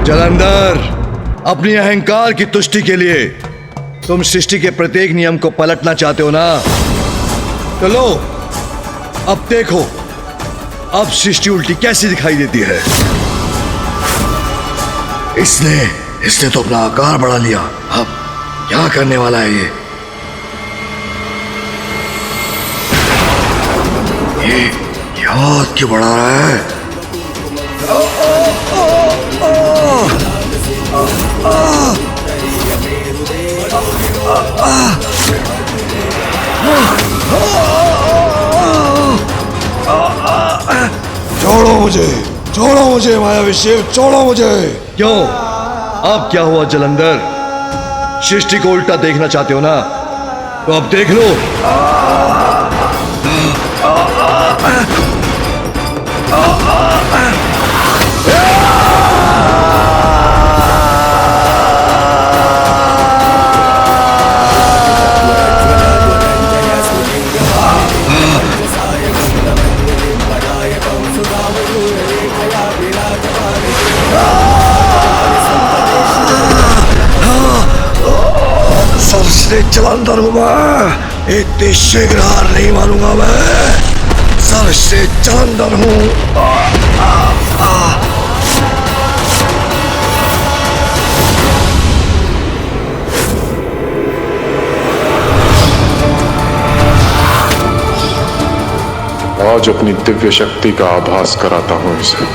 जलंधर, अपनी अहंकार की तुष्टि के लिए तुम सृष्टि के प्रत्येक नियम को पलटना चाहते हो ना? तो लो, अब देखो, अब सृष्टि उल्टी कैसी दिखाई देती है। इसने तो अपना आकार बढ़ा लिया। अब क्या करने वाला है ये हाथ क्यों बढ़ा रहा है? छोड़ो मुझे मायावी शिव, छोड़ो मुझे। क्यों, अब क्या हुआ जलंधर? सृष्टि को उल्टा देखना चाहते हो ना? तो अब देख लो। जलंधर हूं मैं, इतनी शीघ्र हार नहीं मानूंगा मैं। सर से जलंधर हूं। आज अपनी दिव्य शक्ति का आभास कराता हूं इसे।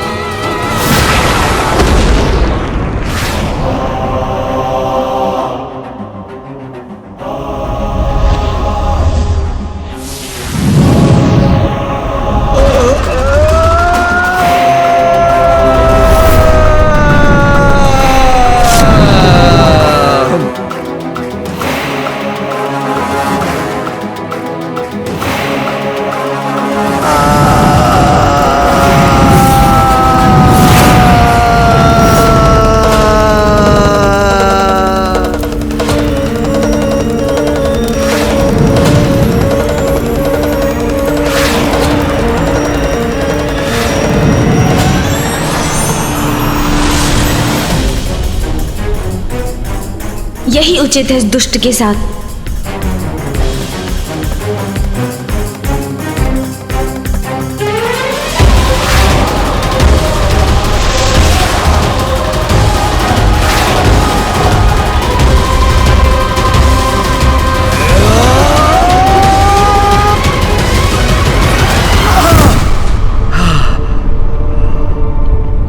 यही उचित है इस दुष्ट के साथ।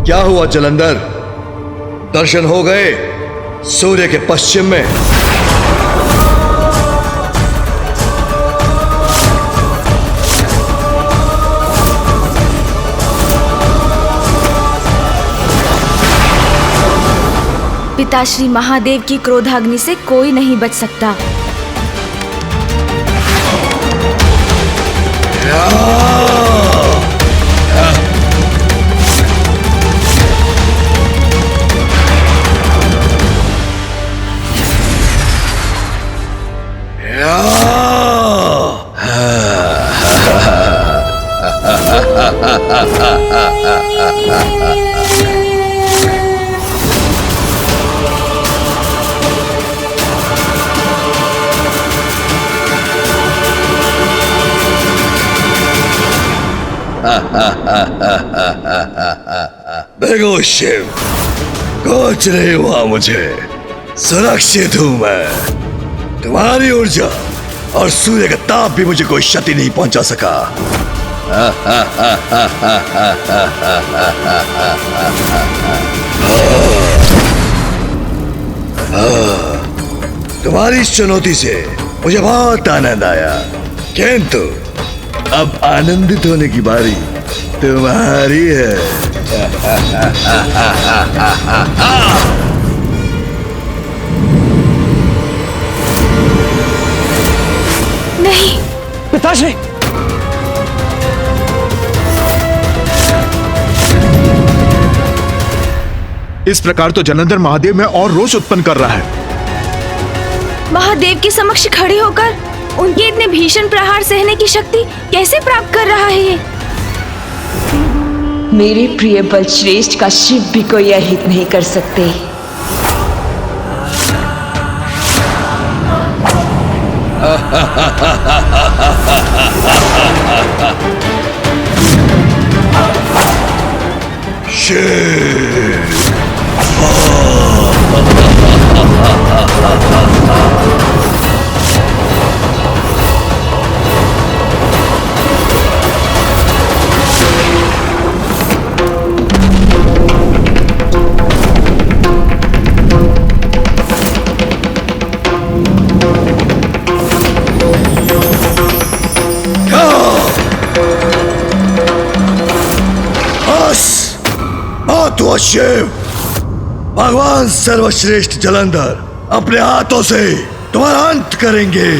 क्या हुआ जलंधर? दर्शन हो गए सूर्य के पश्चिम में? पिताश्री महादेव की क्रोधाग्नि से कोई नहीं बच सकता। देखो शिव, कुछ नहीं हुआ मुझे, सुरक्षित हूं मैं। तुम्हारी ऊर्जा और सूर्य का ताप भी मुझे कोई क्षति नहीं पहुंचा सका। तुम्हारी इस चुनौती से मुझे बहुत आनंद आया, किंतु अब आनंदित होने की बारी तुम्हारी है। नहीं पिताश्री, इस प्रकार तो जलंधर महादेव में और रोष उत्पन्न कर रहा है। महादेव के समक्ष खड़े होकर उनके इतने भीषण प्रहार सहने की शक्ति कैसे प्राप्त कर रहा है ये? मेरे प्रिय बलश्रेष्ठ का शिव भी कोई अहित नहीं कर सकते। तो शिव, भगवान सर्वश्रेष्ठ जलंधर अपने हाथों से तुम्हारा अंत करेंगे।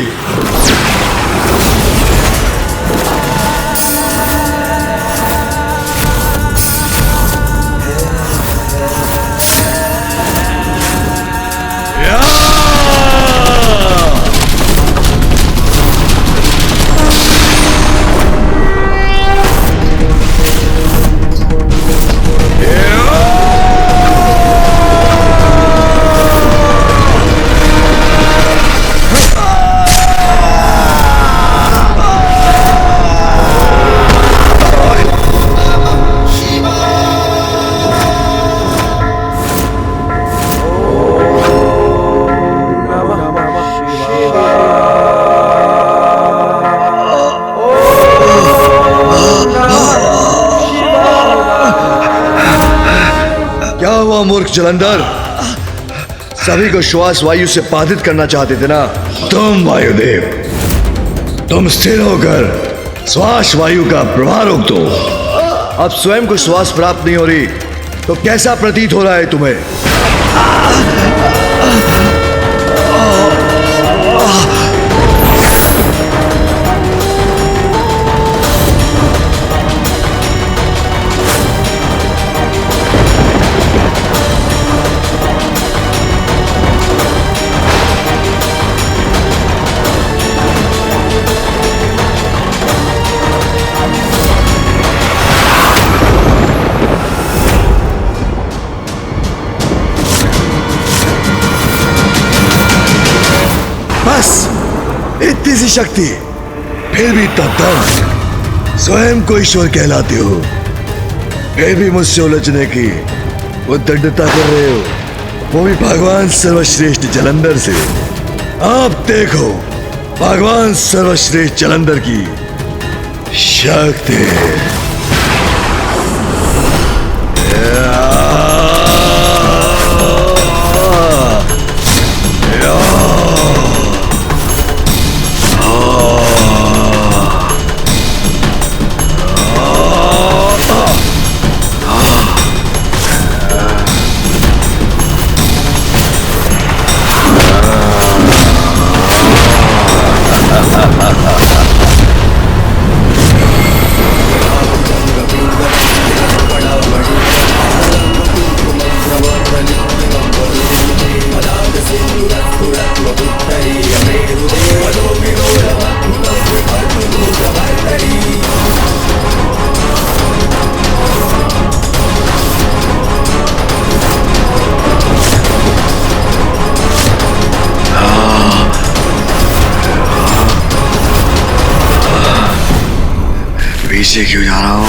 मूर्ख जलंधर, सभी को श्वास वायु से बाधित करना चाहते थे ना तुम वायुदेव। तुम स्थिर होकर श्वास वायु का प्रवाह रोक दो। अब स्वयं को श्वास प्राप्त नहीं हो रही तो कैसा प्रतीत हो रहा है तुम्हें? बस इतनी सी शक्ति, फिर भी इतना दम, स्वयं को ईश्वर कहलाते हो, फिर भी मुझसे उलझने की उद्दंडता कर रहे हो, वो भी भगवान सर्वश्रेष्ठ जलंधर से। अब देखो भगवान सर्वश्रेष्ठ जलंधर की शक्ति। पीछे क्यों जा रहा हूं?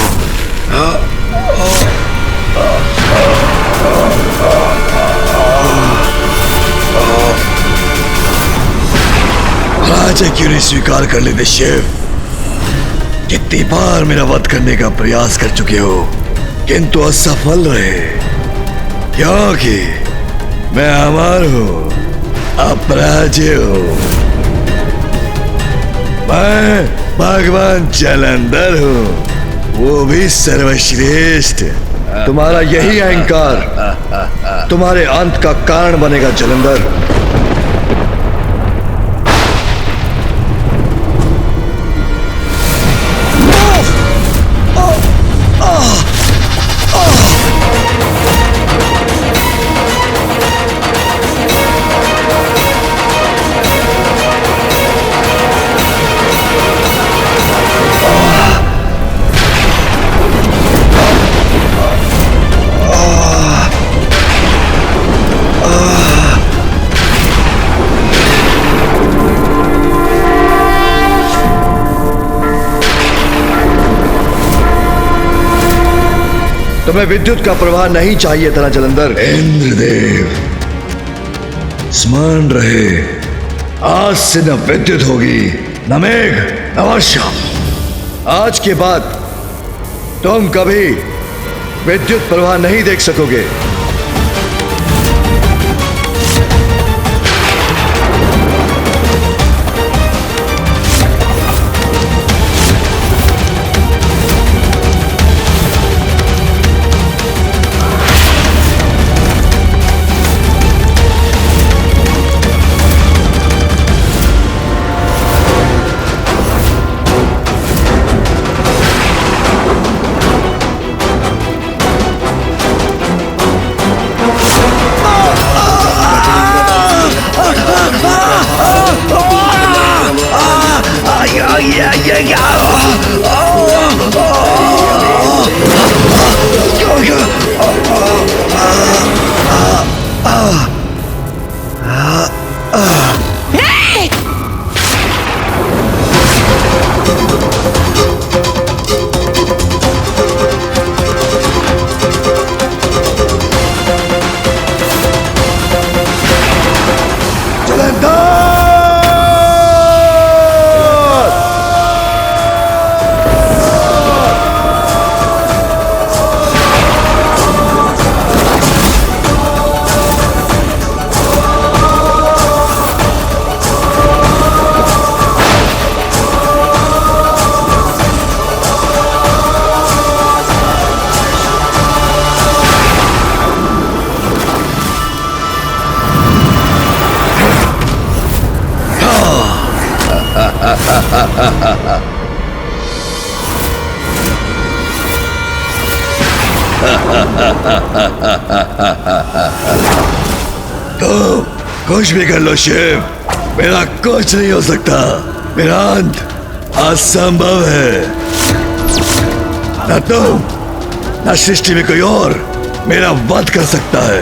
राजा क्यों नहीं स्वीकार कर लेते शिव? कितनी बार मेरा वध करने का प्रयास कर चुके हो किंतु असफल रहे, क्योंकि मैं अमर हूं, अपराजय हूं। मैं भगवान जलंधर हूं, वो भी सर्वश्रेष्ठ। तुम्हारा यही अहंकार तुम्हारे अंत का कारण बनेगा जलंधर। तुम्हें विद्युत का प्रवाह नहीं चाहिए था ना जलंधर। इंद्रदेव स्मरण रहे, आज से न विद्युत होगी न मेघ न वर्षा। आज के बाद तुम कभी विद्युत प्रवाह नहीं देख सकोगे। तो कुछ भी कर लो शिव, मेरा कुछ नहीं हो सकता। मेरा अंत असंभव है। न तुम न सृष्टि में कोई और मेरा वध कर सकता है।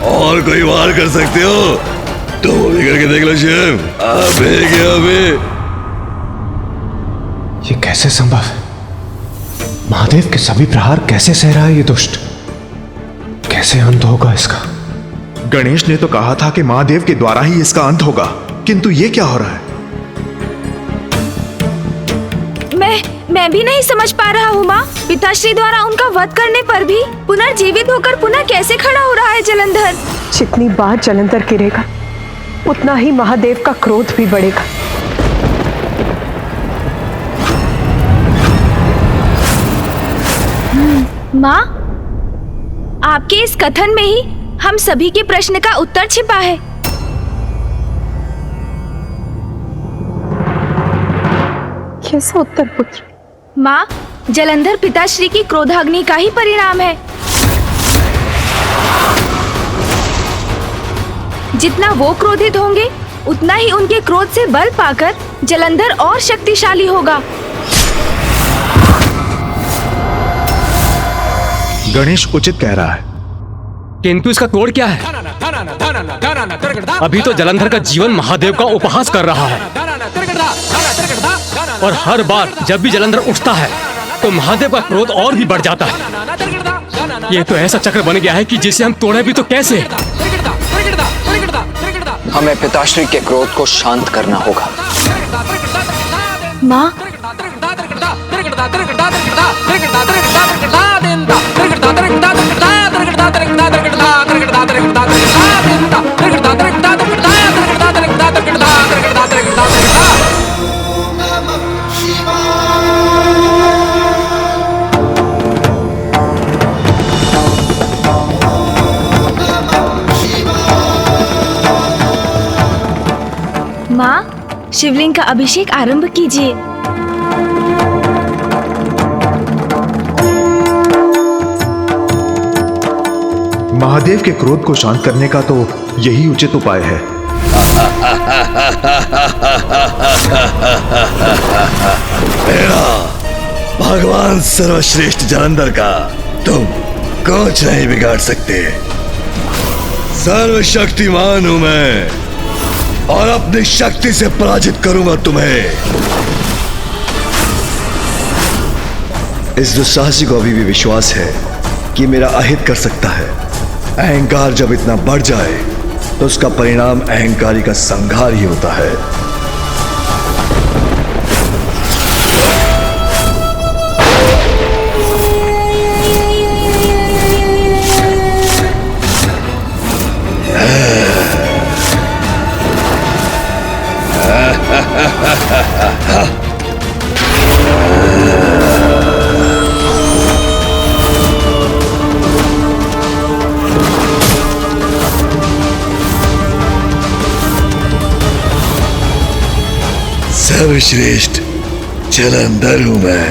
और कोई वार कर सकते हो तो वो भी करके देख लो शिव। अबे ये कैसे संभव है? महादेव के सभी प्रहार कैसे सह रहा है ये दुष्ट? कैसे अंत होगा इसका? गणेश ने तो कहा था कि महादेव के द्वारा ही इसका अंत होगा, किंतु ये क्या हो रहा है? मैं भी नहीं समझ पा रहा हूँ माँ। पिताश्री द्वारा उनका वध करने पर भी पुनर्जीवित होकर पुनः कैसे खड़ा हो रहा है जलंधर? जितनी बार जलंधर गिरेगा उतना ही महादेव का क्रोध भी बढ़ेगा। माँ, आपके इस कथन में ही हम सभी के प्रश्न का उत्तर छिपा है। कैसा उत्तर पुत्र? माँ, जलंधर पिताश्री की क्रोधाग्नि का ही परिणाम है। जितना वो क्रोधित होंगे उतना ही उनके क्रोध से बल पाकर जलंधर और शक्तिशाली होगा। गणेश उचित कह रहा है, किंतु इसका तोड़ क्या है? अभी तो जलंधर का जीवन महादेव का उपहास कर रहा है, और हर बार जब भी जलंधर उठता है तो महादेव का क्रोध और भी बढ़ जाता है। ये तो ऐसा चक्र बन गया है कि जिसे हम तोड़े भी तो कैसे? हमें पिताश्री के क्रोध को शांत करना होगा। माँ, माँ, शिवलिंग का अभिषेक आरंभ कीजिए। महादेव के क्रोध को शांत करने का तो यही उचित उपाय है। मेरा भगवान सर्वश्रेष्ठ जलंधर का तुम कुछ नहीं बिगाड़ सकते। सर्वशक्तिमान हूं मैं। और अपनी शक्ति से पराजित करूंगा तुम्हें। इस दुस्साहसी को अभी भी विश्वास है कि मेरा अहित कर सकता है। अहंकार जब इतना बढ़ जाए तो उसका परिणाम अहंकारी का संहार ही होता है। सर्वश्रेष्ठ जलंधर हूं मैं।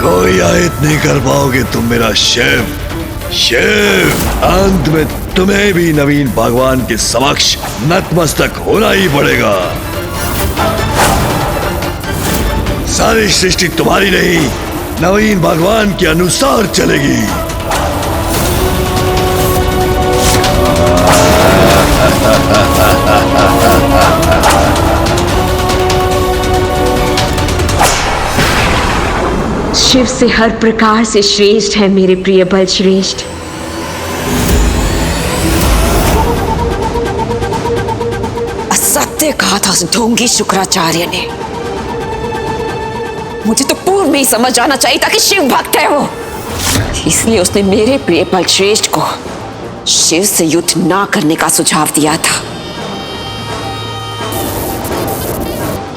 कोई आयत नहीं कर पाओगे तुम मेरा शिव। अंत में तुम्हें भी नवीन भगवान के समक्ष नतमस्तक होना ही पड़ेगा। सारी सृष्टि तुम्हारी नहीं, नवीन भगवान के अनुसार चलेगी। शिव से हर प्रकार से श्रेष्ठ है मेरे प्रिय बल श्रेष्ठ। असत्य कहा था उस ढोंगी शुक्राचार्य ने। मुझे तो पूर्व में ही समझ आना चाहिए था कि शिव भक्त है वो। इसलिए उसने मेरे प्रिय बल श्रेष्ठ को शिव से युद्ध ना करने का सुझाव दिया था।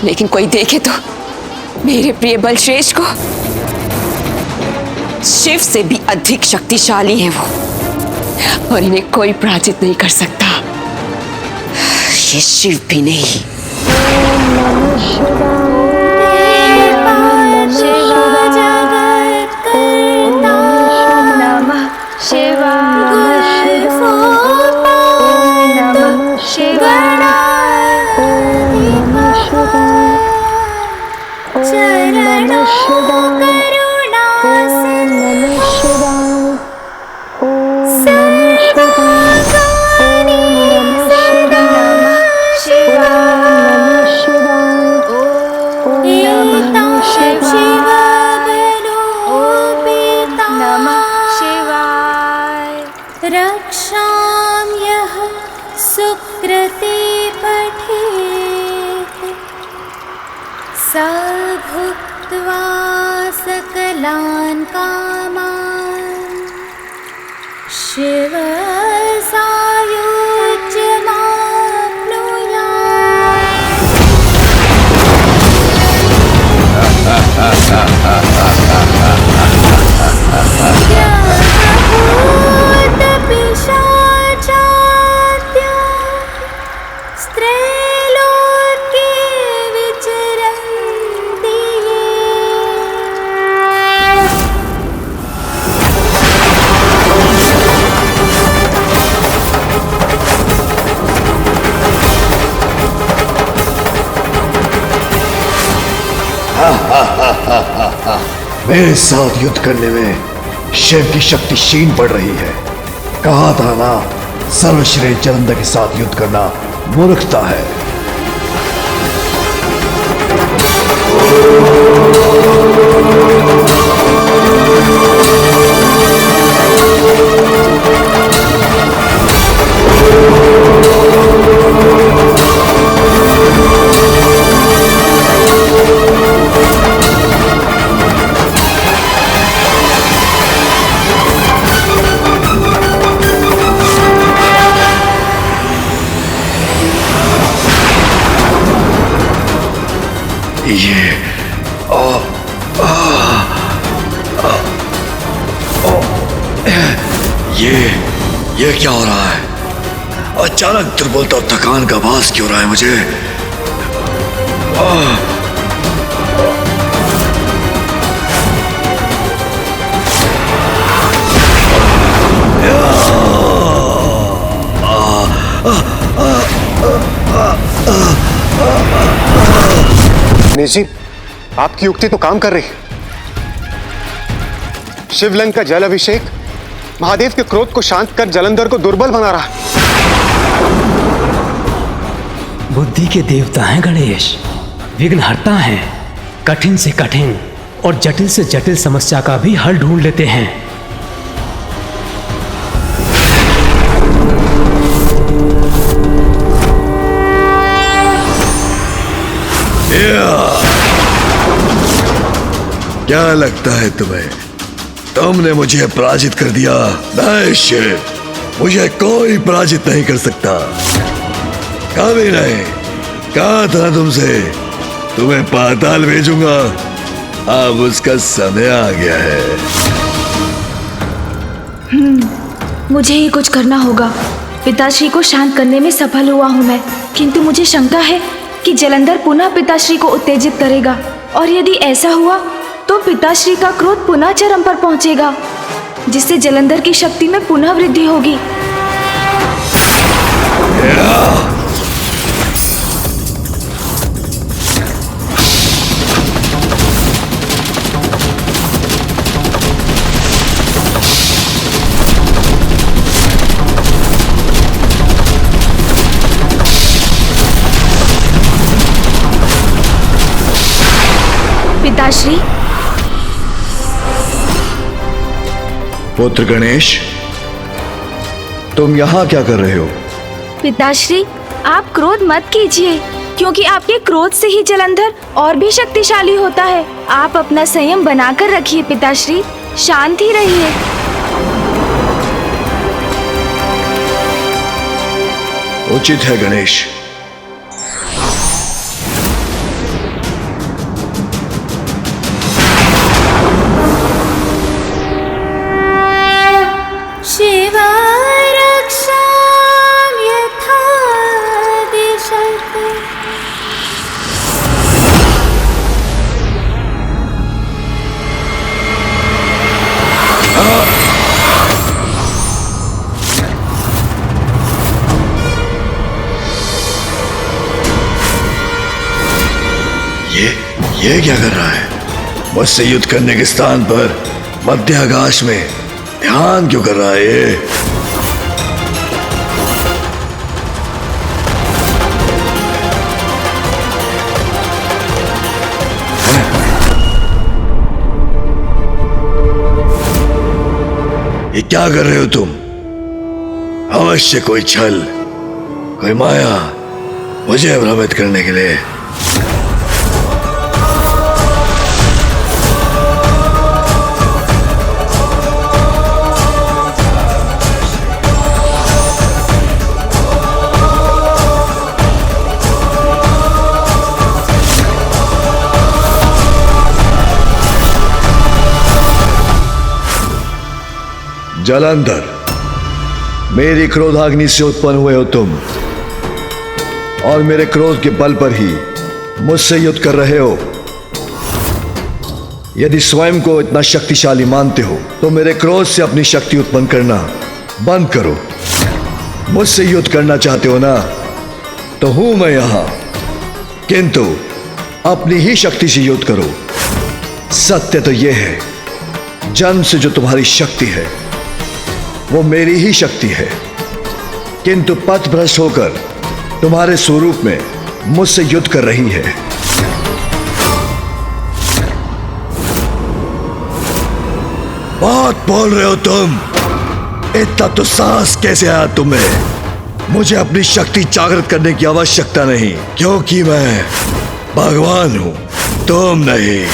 लेकिन कोई देखे तो मेरे प्रिय बल श्रेष्ठ को शिव से भी अधिक शक्तिशाली है वो, और इन्हें कोई पराजित नहीं कर सकता। ये शिव भी नहीं। रक्षाम्यः सुकृते पठेत् स भुक्त्वा सकलान् कामान् शिव मेरे साथ युद्ध करने में शिव की शक्ति क्षीण पड़ रही है। कहा था ना, सर्वश्रेष्ठ जलंधर के साथ युद्ध करना मूर्खता है। ये क्या हो रहा है? अचानक दुर्बलता और थकान का आभास क्यों हो रहा है मुझे? गणेश जी, आपकी युक्ति तो काम कर रही। शिवलिंग का जल अभिषेक महादेव के क्रोध को शांत कर जलंधर को दुर्बल बना रहा। बुद्धि के देवता हैं गणेश, विघ्नहर्ता हैं, कठिन से कठिन और जटिल से जटिल समस्या का भी हल ढूंढ लेते हैं। क्या लगता है तुम्हें? तुमने मुझे पराजित कर दिया? नहीं शिव, मुझे कोई पराजित नहीं कर सकता, कभी नहीं। कहा था तुमसे तुम्हें पाताल भेजूंगा, अब उसका समय आ गया है। मुझे ही कुछ करना होगा। पिताश्री को शांत करने में सफल हुआ हूँ मैं, किंतु मुझे शंका है कि जलंधर पुनः पिताश्री को उत्तेजित करेगा, और यदि ऐसा हुआ तो पिताश्री का क्रोध पुनः चरम पर पहुंचेगा, जिससे जलंधर की शक्ति में पुनः वृद्धि होगी। पिताश्री। पुत्र गणेश, तुम यहाँ क्या कर रहे हो? पिताश्री, आप क्रोध मत कीजिए, क्योंकि आपके क्रोध से ही जलंधर और भी शक्तिशाली होता है। आप अपना संयम बनाकर रखिए पिताश्री, शांत ही रहिए। उचित है गणेश। शिवा रक्षां यथा दिशते। ये क्या कर रहा है? मुझसे युद्ध करने के स्थान पर मध्य आकाश में ध्यान क्यों कर रहा है ये क्या कर रहे हो तुम? अवश्य कोई छल, कोई माया, मुझे भ्रमित करने के लिए। जलंधर, मेरी क्रोधाग्नि से उत्पन्न हुए हो तुम, और मेरे क्रोध के बल पर ही मुझसे युद्ध कर रहे हो। यदि स्वयं को इतना शक्तिशाली मानते हो तो मेरे क्रोध से अपनी शक्ति उत्पन्न करना बंद करो। मुझसे युद्ध करना चाहते हो ना, तो हूं मैं यहां, किंतु अपनी ही शक्ति से युद्ध करो। सत्य तो यह है, जन्म से जो तुम्हारी शक्ति है वो मेरी ही शक्ति है, किंतु पथ भ्रष्ट होकर तुम्हारे स्वरूप में मुझसे युद्ध कर रही है। बहुत बोल रहे हो तुम। इतना तो साहस कैसे आया तुम्हें? मुझे अपनी शक्ति जागृत करने की आवश्यकता नहीं, क्योंकि मैं भगवान हूं, तुम नहीं।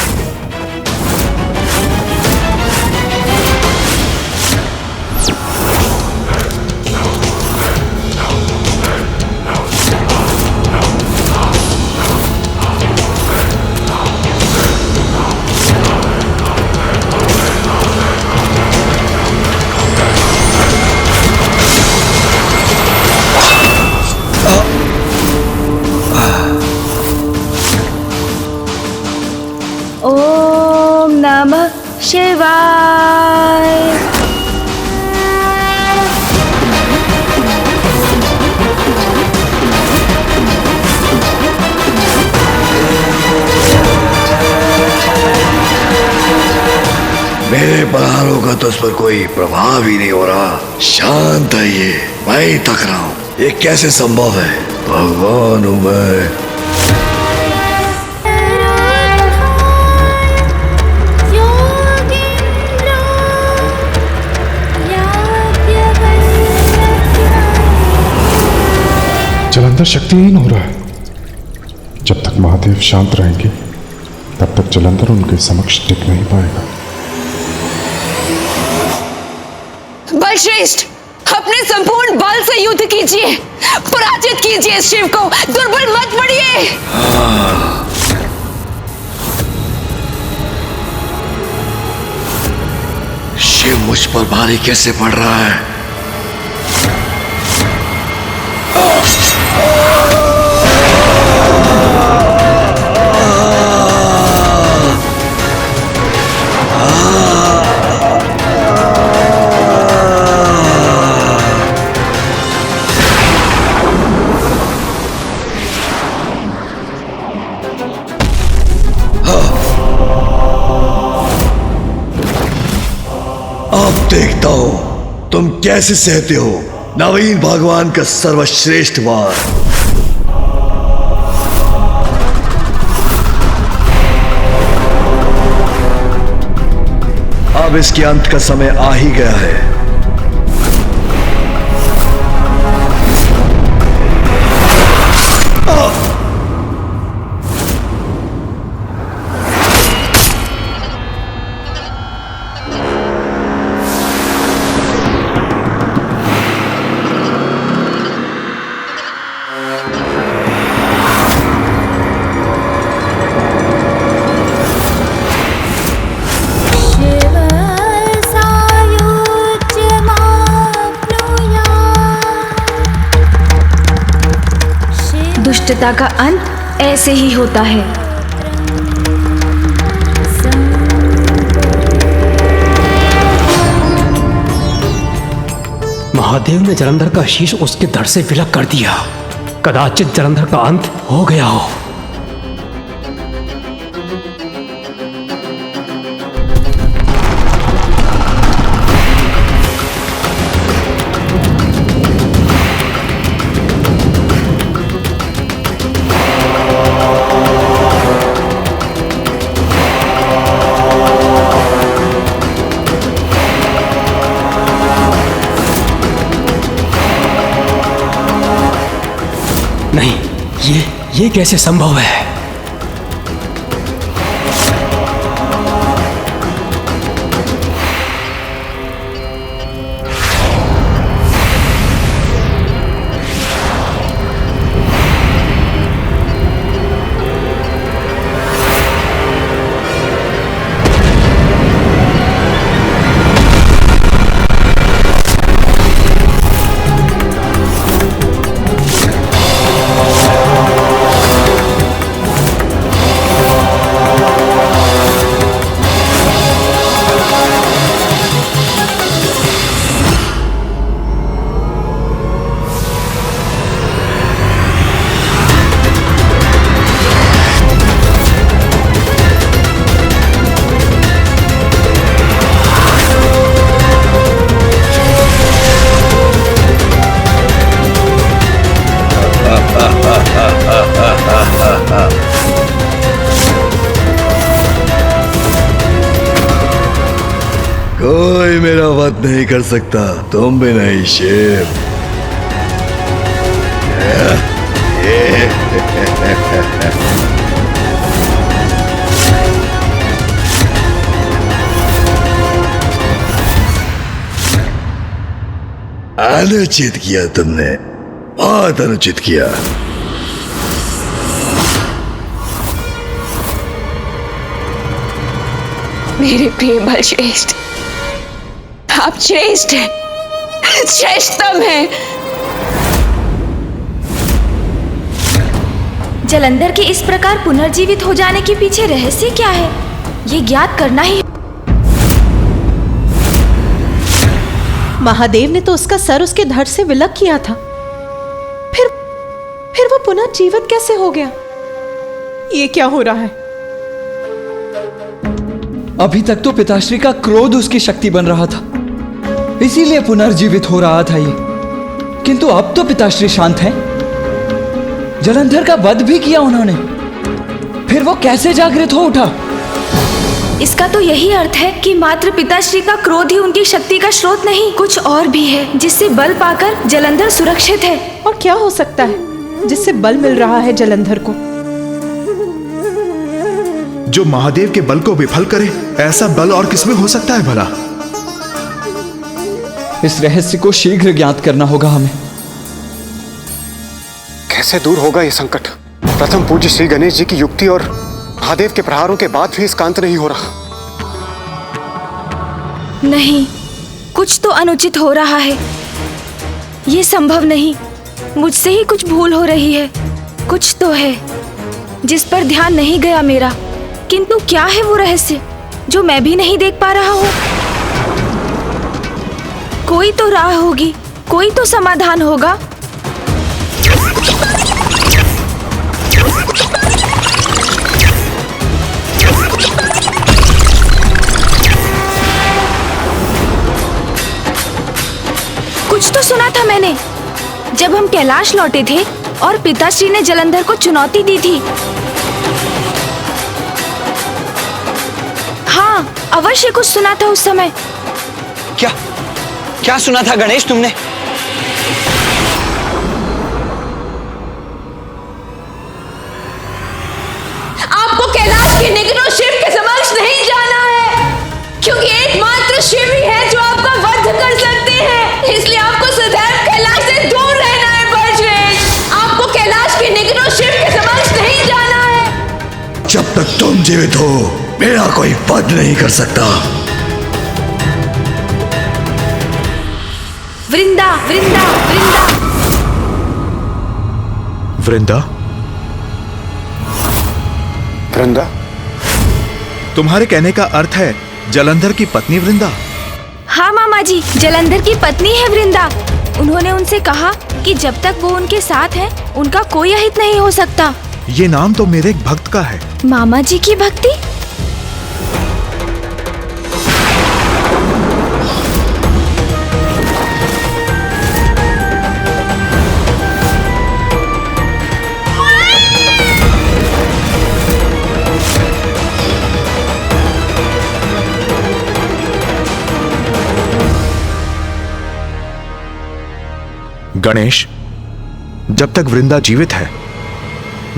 ओम नमः शिवाय। मेरे प्रहारों का तो उस पर कोई प्रभाव ही नहीं हो रहा। शांत है ये, मैं ही थक रहा हूं। ये कैसे संभव है? भगवान हूं मैं। जलंधर शक्तिहीन हो रहा है। जब तक महादेव शांत रहेंगे तब तक जलंधर उनके समक्ष टिक नहीं पाएगा। बलश्रेष्ठ, अपने संपूर्ण बल से युद्ध कीजिए, पराजित कीजिए शिव को, दुर्बल मत पड़िए। शिव मुझ पर भारी कैसे पड़ रहा है? अब देखता हूं तुम कैसे सहते हो नवीन भगवान का सर्वश्रेष्ठ वार। अब इसके अंत का समय आ ही गया है। दुष्टता का अंत ऐसे ही होता है। महादेव ने जलंधर का शीश उसके धड़ से विलग कर दिया। कदाचित जलंधर का अंत हो गया हो। नहीं, ये कैसे संभव है? कोई मेरा वध नहीं कर सकता, तुम भी नहीं शिव। अनुचित किया तुमने, बहुत अनुचित किया। मेरे प्रिय बलश्रेष्ठ, आप श्रेष्ठ हैं, श्रेष्ठतम हैं। जलंधर के इस प्रकार पुनर्जीवित हो जाने के पीछे रहस्य क्या है, ये ज्ञात करना ही। महादेव ने तो उसका सर उसके धड़ से विलग किया था, फिर वो पुनः जीवित कैसे हो गया? ये क्या हो रहा है? अभी तक तो पिताश्री का क्रोध उसकी शक्ति बन रहा था, इसीलिए पुनर्जीवित हो रहा था ये। किंतु अब तो पिताश्री शांत हैं। जलंधर का वध भी किया उन्होंने, फिर वो कैसे जागृत हो उठा? इसका तो यही अर्थ है कि मात्र पिताश्री का क्रोध ही उनकी शक्ति का स्रोत नहीं, कुछ और भी है जिससे बल पाकर जलंधर सुरक्षित है। और क्या हो सकता है जिससे बल मिल रहा है जलंधर को? जो महादेव के बल को विफल करे, ऐसा बल और किसमें हो सकता है भला? इस रहस्य को शीघ्र ज्ञात करना होगा हमें। कैसे दूर होगा ये संकट? प्रथम पूज्य श्री गणेश जी की युक्ति और महादेव के प्रहारों के बाद भी इसका अंत नहीं हो रहा। नहीं, कुछ तो अनुचित हो रहा है। ये संभव नहीं, मुझसे ही कुछ भूल हो रही है। कुछ तो है जिस पर ध्यान नहीं गया मेरा, किंतु क्या है वो रहस्य जो मैं भी नहीं देख पा रहा हूँ? कोई तो राह होगी, कोई तो समाधान होगा। कुछ तो सुना था मैंने जब हम कैलाश लौटे थे और पिताश्री ने जलंधर को चुनौती दी थी। हाँ, अवश्य कुछ सुना था उस समय। क्या क्या सुना था गणेश तुमने? आपको कैलाश के निकटों शिव के समक्ष नहीं जाना है, क्योंकि एकमात्र शिव ही है जो आपका वध कर सकते हैं। इसलिए आपको सदैव कैलाश से दूर रहना है बलश्रेष्ठ। आपको कैलाश के निकटों शिव के समक्ष नहीं जाना है। जब तक तुम जीवित हो, मेरा कोई वध नहीं कर सकता। वृंदा, वृंदा, वृंदा। वृंदा? वृंदा? तुम्हारे कहने का अर्थ है जलंधर की पत्नी वृंदा? हाँ मामा जी, जलंधर की पत्नी है वृंदा। उन्होंने उनसे कहा कि जब तक वो उनके साथ है, उनका कोई अहित नहीं हो सकता। ये नाम तो मेरे एक भक्त का है। मामा जी की भक्ति? गणेश, जब तक वृंदा जीवित है,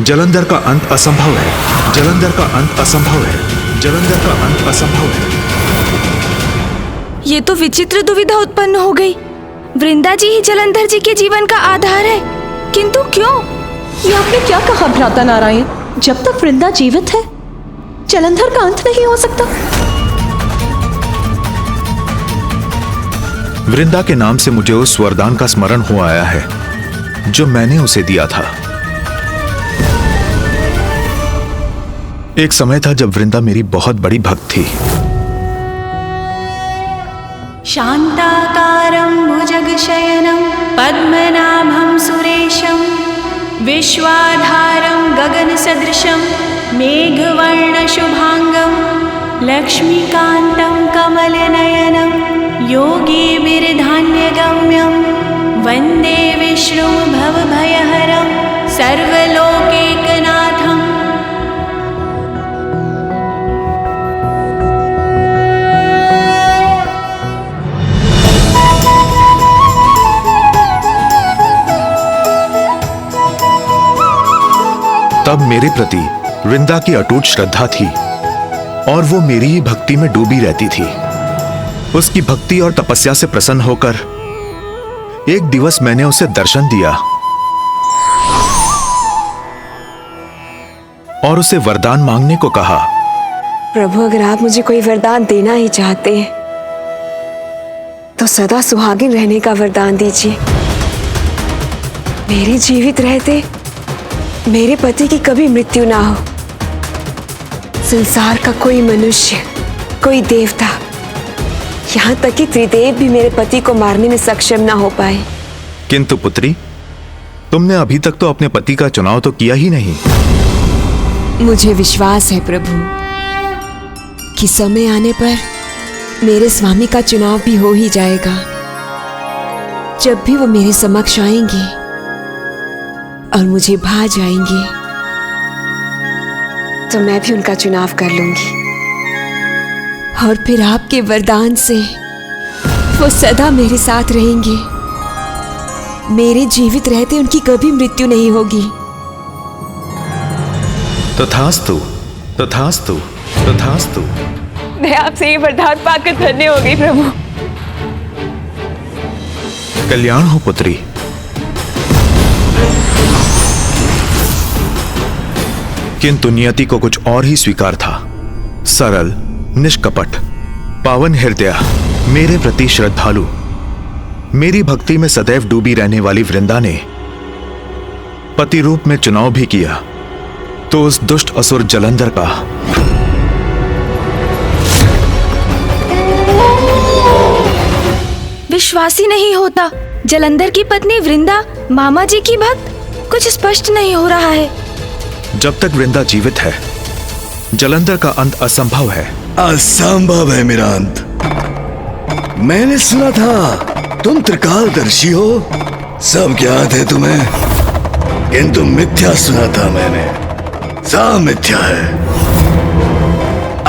जलंधर का अंत असंभव है। जलंधर का अंत असंभव है। जलंधर का अंत असंभव है। ये तो विचित्र दुविधा उत्पन्न हो गई। वृंदा जी ही जलंधर जी के जीवन का आधार है, किंतु क्यों? ये आपने क्या कहा भ्राता नारायण? जब तक वृंदा जीवित है, जलंधर का अंत नहीं हो सकता। वृंदा के नाम से मुझे उस वरदान का स्मरण हो आया है जो मैंने उसे दिया था। एक समय था जब वृंदा मेरी बहुत बड़ी भक्त थी। शांताकारं भुजगशयनं पद्मनाभं सुरेशं विश्वाधारं गगनसदृशं मेघवर्णशुभांगं लक्ष्मीकान्तं कमलनयनं योगिभिर्धान्यगम्यं वन्दे विष्णुं भवभयहरं सर्वलोकैकनाथम्। तब मेरे प्रति वृंदा की अटूट श्रद्धा थी और वो मेरी ही भक्ति में डूबी रहती थी। उसकी भक्ति और तपस्या से प्रसन्न होकर एक दिवस मैंने उसे दर्शन दिया और उसे वरदान मांगने को कहा। प्रभु, अगर आप मुझे कोई वरदान देना ही चाहते हैं तो सदा सुहागिन रहने का वरदान दीजिए। मेरे जीवित रहते मेरे पति की कभी मृत्यु ना हो। संसार का कोई मनुष्य, कोई देवता, यहाँ तक कि त्रिदेव भी मेरे पति को मारने में सक्षम ना हो पाए। किंतु पुत्री, तुमने अभी तक तो अपने पति का चुनाव तो किया ही नहीं। मुझे विश्वास है प्रभु कि समय आने पर मेरे स्वामी का चुनाव भी हो ही जाएगा। जब भी वो मेरे समक्ष आएंगे और मुझे भा जाएंगे तो मैं भी उनका चुनाव कर लूंगी और फिर आपके वरदान से वो सदा मेरे साथ रहेंगे। मेरे जीवित रहते उनकी कभी मृत्यु नहीं होगी। तथास्तु, तथास्तु, तथास्तु। मैं आपसे ये वरदान पाकर धन्य हो गई प्रभु। कल्याण हो पुत्री। किंतु नियति को कुछ और ही स्वीकार था। सरल, निष्कपट, पावन हृदय, मेरे प्रति श्रद्धालु, मेरी भक्ति में सदैव डूबी रहने वाली वृंदा ने पति रूप में चुनाव भी किया तो उस दुष्ट असुर जलंधर का विश्वास ही नहीं होता। जलंधर की पत्नी वृंदा मामा जी की भक्त, कुछ स्पष्ट नहीं हो रहा है। जब तक वृंदा जीवित है जलंधर का अंत असंभव है। असंभव है मेरा अंत। मैंने सुना था तुम त्रिकालदर्शी हो, सब ज्ञात है तुम्हें, किंतु मिथ्या सुना था मैंने। सब मिथ्या है।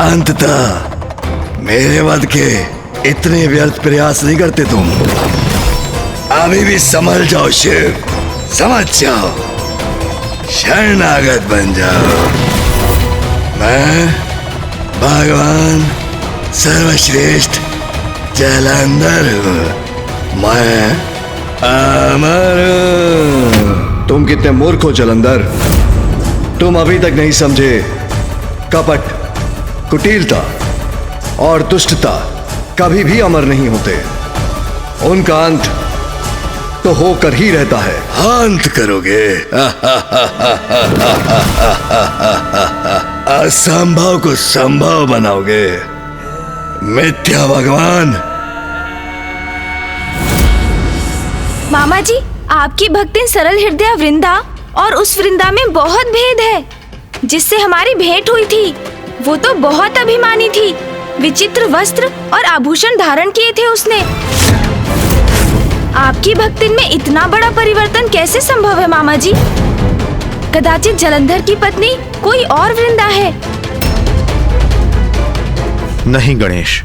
अंततः मेरे वध के इतने व्यर्थ प्रयास नहीं करते तुम। अभी भी समझ जाओ शिव, समझ जाओ, शरणागत बन जाओ। मैं भगवान सर्वश्रेष्ठ जलंधर हूँ। मैं अमर हूँ। तुम कितने मूर्ख हो जलंधर। तुम अभी तक नहीं समझे कपट, कुटिलता और दुष्टता कभी भी अमर नहीं होते। उनका अंत तो होकर ही रहता है। अंत करोगे असंभव को संभव बनाओगे। मिथ्या भगवान। मामा जी, आपकी भक्तिन सरल हृदय वृंदा और उस वृंदा में बहुत भेद है। जिससे हमारी भेंट हुई थी वो तो बहुत अभिमानी थी। विचित्र वस्त्र और आभूषण धारण किए थे उसने। आपकी भक्तिन में इतना बड़ा परिवर्तन कैसे संभव है मामा जी? कदाचित जलंधर की पत्नी कोई और वृंदा है। नहीं गणेश,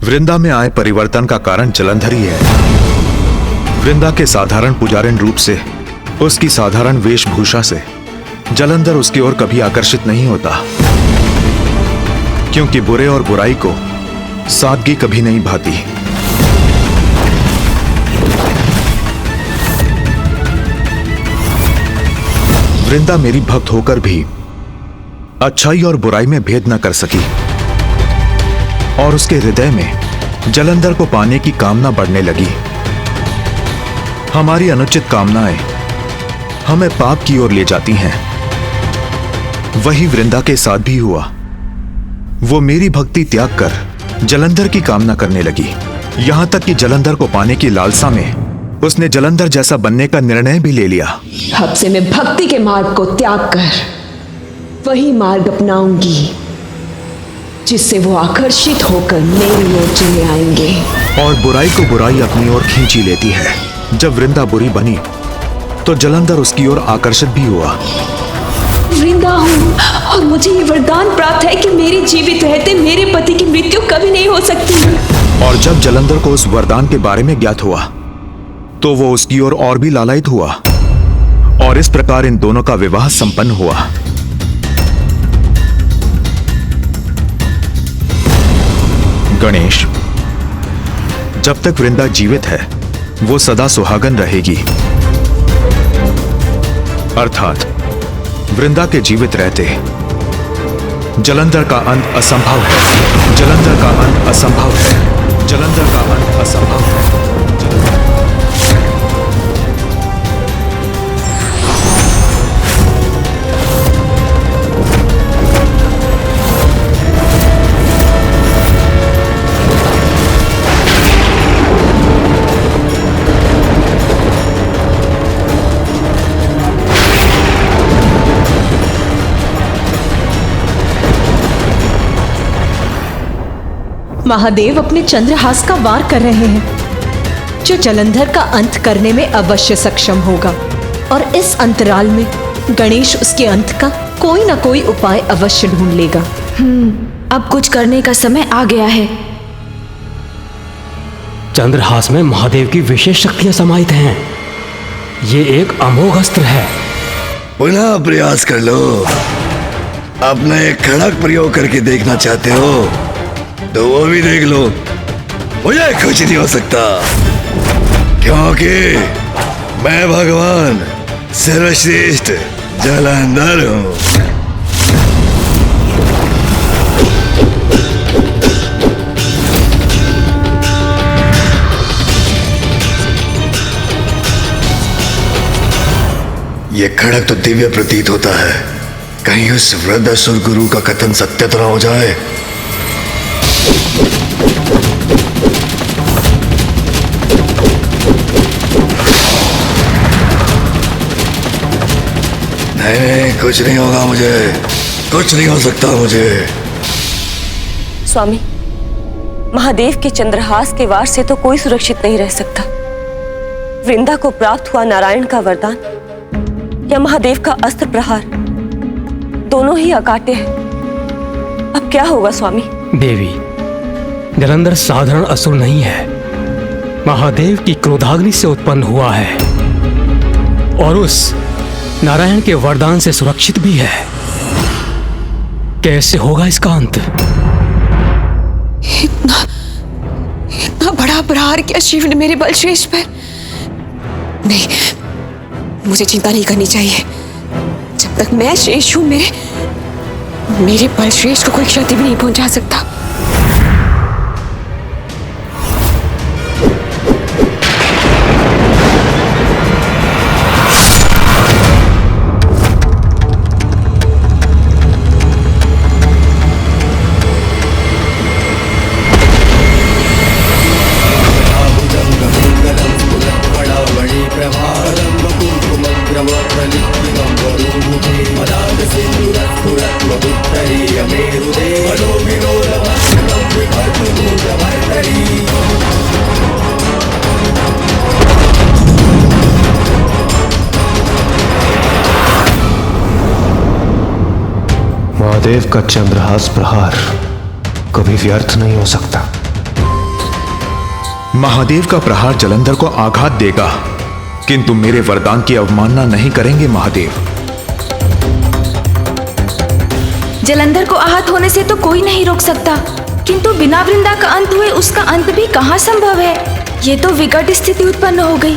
वृंदा में आए परिवर्तन का कारण जलंधर ही है। वृंदा के साधारण पुजारिन रूप से, उसकी साधारण वेशभूषा से जलंधर उसकी ओर कभी आकर्षित नहीं होता, क्योंकि बुरे और बुराई को सादगी कभी नहीं भाती। वृंदा मेरी भक्त होकर भी अच्छाई और बुराई में भेद न कर सकी और उसके हृदय में जलंधर को पाने की कामना बढ़ने लगी। हमारी अनुचित कामनाएं हमें पाप की ओर ले जाती हैं। वही वृंदा के साथ भी हुआ। वो मेरी भक्ति त्याग कर जलंधर की कामना करने लगी। यहां तक कि जलंधर को पाने की लालसा में उसने जलंधर जैसा बनने का निर्णय भी ले लिया। अब से मैं भक्ति के मार्ग को त्याग कर वही मार्ग अपनाऊंगी जिससे वो आकर्षित होकर मेरी ओर चले आएंगे। और बुराई को बुराई अपनी ओर खींची लेती है। जब वृंदा बुरी बनी तो जलंधर उसकी ओर आकर्षित भी हुआ। वृंदा हूँ और मुझे ये वरदान प्राप्त है कि मेरे जीवित रहते मेरे पति की मृत्यु कभी नहीं हो सकती। और जब जलंधर को उस वरदान के बारे में ज्ञात हुआ तो वो उसकी ओर और भी लालायित हुआ और और इस प्रकार इन दोनों का विवाह संपन्न हुआ। गणेश, जब तक वृंदा जीवित है वो सदा सुहागन रहेगी, अर्थात वृंदा के जीवित रहते जलंधर का अंत असंभव है। जलंधर का अंत असंभव है। जलंधर का अंत असंभव है। महादेव अपने चंद्रहास का वार कर रहे हैं, जो जलंधर का अंत करने में अवश्य सक्षम होगा, और इस अंतराल में गणेश उसके अंत का कोई ना कोई उपाय अवश्य ढूंढ लेगा। अब कुछ करने का समय आ गया है। चंद्रहास में महादेव की विशेष शक्तियां समाहित हैं। ये एक अमोघ अस्त्र है। पुनः प्रयास कर लो। अपना एक खड़क प्रयोग करके देखना चाहते हो तो वो भी देख लो। मुझे कुछ नहीं हो सकता, क्योंकि मैं भगवान सर्वश्रेष्ठ जलंधर हूं। ये खड़क तो दिव्य प्रतीत होता है। कहीं उस वृद्ध असुर गुरु का कथन सत्य तो ना हो जाए। नहीं, कुछ नहीं होगा मुझे, कुछ नहीं हो सकता मुझे। स्वामी, महादेव के चंद्रहास के वार से तो कोई सुरक्षित नहीं रह सकता। वृंदा को प्राप्त हुआ नारायण का वरदान या महादेव का अस्त्र प्रहार, दोनों ही अकाट्य हैं। अब क्या होगा स्वामी? देवी, जलंधर साधारण असुर नहीं है, महादेव की क्रोधाग्नि से उत्पन्न हुआ है और उस नारायण के वरदान से सुरक्षित भी है। कैसे होगा इसका अंत? इतना बड़ा प्रहार किया शिव ने मेरे बलश्रेष्ठ पर। नहीं, मुझे चिंता नहीं करनी चाहिए। जब तक मैं श्रेष्ठ हूं, मेरे बलश्रेष्ठ को कोई क्षति भी नहीं पहुंचा सकता। महादेव का चंद्रहास प्रहार कभी व्यर्थ नहीं हो सकता। महादेव का प्रहार जलंधर को आघात देगा, किंतु मेरे वरदान की अवमानना नहीं करेंगे महादेव। जलंधर को आहत होने से तो कोई नहीं रोक सकता, किंतु बिना वृंदा का अंत हुए उसका अंत भी कहाँ संभव है। ये तो विकट स्थिति उत्पन्न हो गई।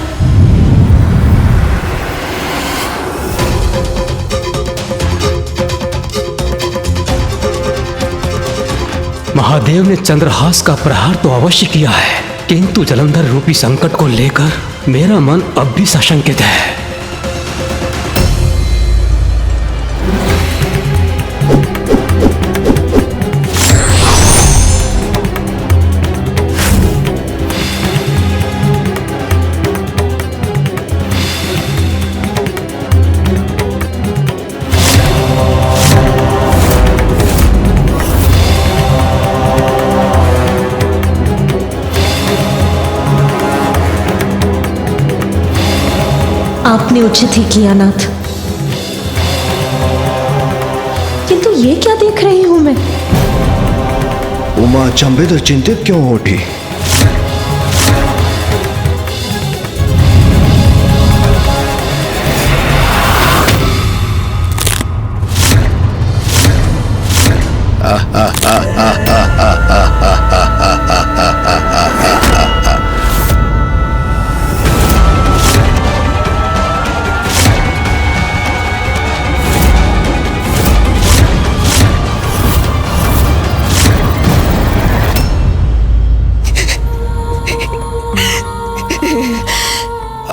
महादेव ने चंद्रहास का प्रहार तो अवश्य किया है, किंतु जलंधर रूपी संकट को लेकर मेरा मन अब भी सशंकित है। आपने उचित ही किया नाथ, किंतु ये क्या देख रही हूं मैं? उमा अचंभित और चिंतित क्यों हो उठी?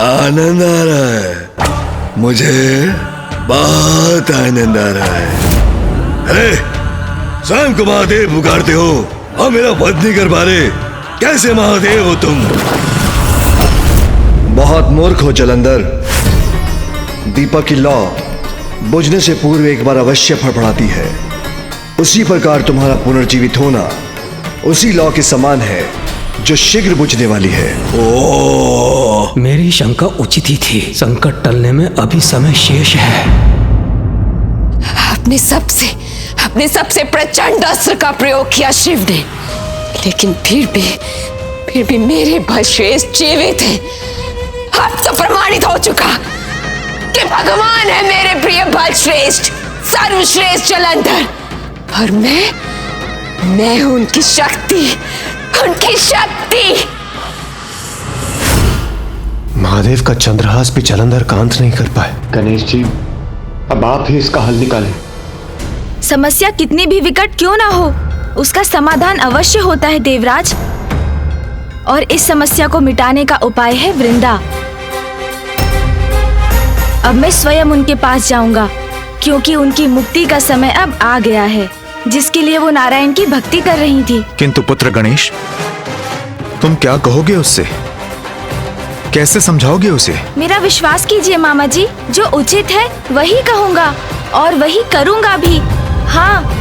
आनंद आ रहा है, मुझे बहुत आनंद आ रहा है। अरे स्वयं को महादेव पुकारते हो और मेरा वध नहीं कर पा रहे, कैसे महादेव हो तुम? बहुत मूर्ख हो जलंधर। दीपक की लौ बुझने से पूर्व एक बार अवश्य फड़फड़ाती है। उसी प्रकार तुम्हारा पुनर्जीवित होना उसी लौ के समान है जो शीघ्र बुझने वाली है। ओह, मेरी शंका उचित ही थी। संकट टलने में अभी समय शेष है। अपने सबसे प्रचंड अस्त्र का प्रयोग किया शिव ने, लेकिन फिर भी मेरे बलश्रेष्ठ जीवित है। अब तो प्रमाणित हो चुका कि भगवान है मेरे प्रिय बलश्रेष्ठ, सर्वश्रेष्ठ जलंधर। और मैं हूं उनकी शक्ति। महादेव का चंद्रहास भी जलंधर का अंत नहीं कर पाए। गणेश जी, अब आप ही इसका हल निकालें। समस्या कितनी भी विकट क्यों ना हो, उसका समाधान अवश्य होता है देवराज। और इस समस्या को मिटाने का उपाय है वृंदा। अब मैं स्वयं उनके पास जाऊंगा, क्योंकि उनकी मुक्ति का समय अब आ गया है, जिसके लिए वो नारायण की भक्ति कर रही थी। किंतु पुत्र गणेश, तुम क्या कहोगे उससे? कैसे समझाओगे उसे? मेरा विश्वास कीजिए मामा जी, जो उचित है वही कहूंगा और वही करूंगा भी। हाँ,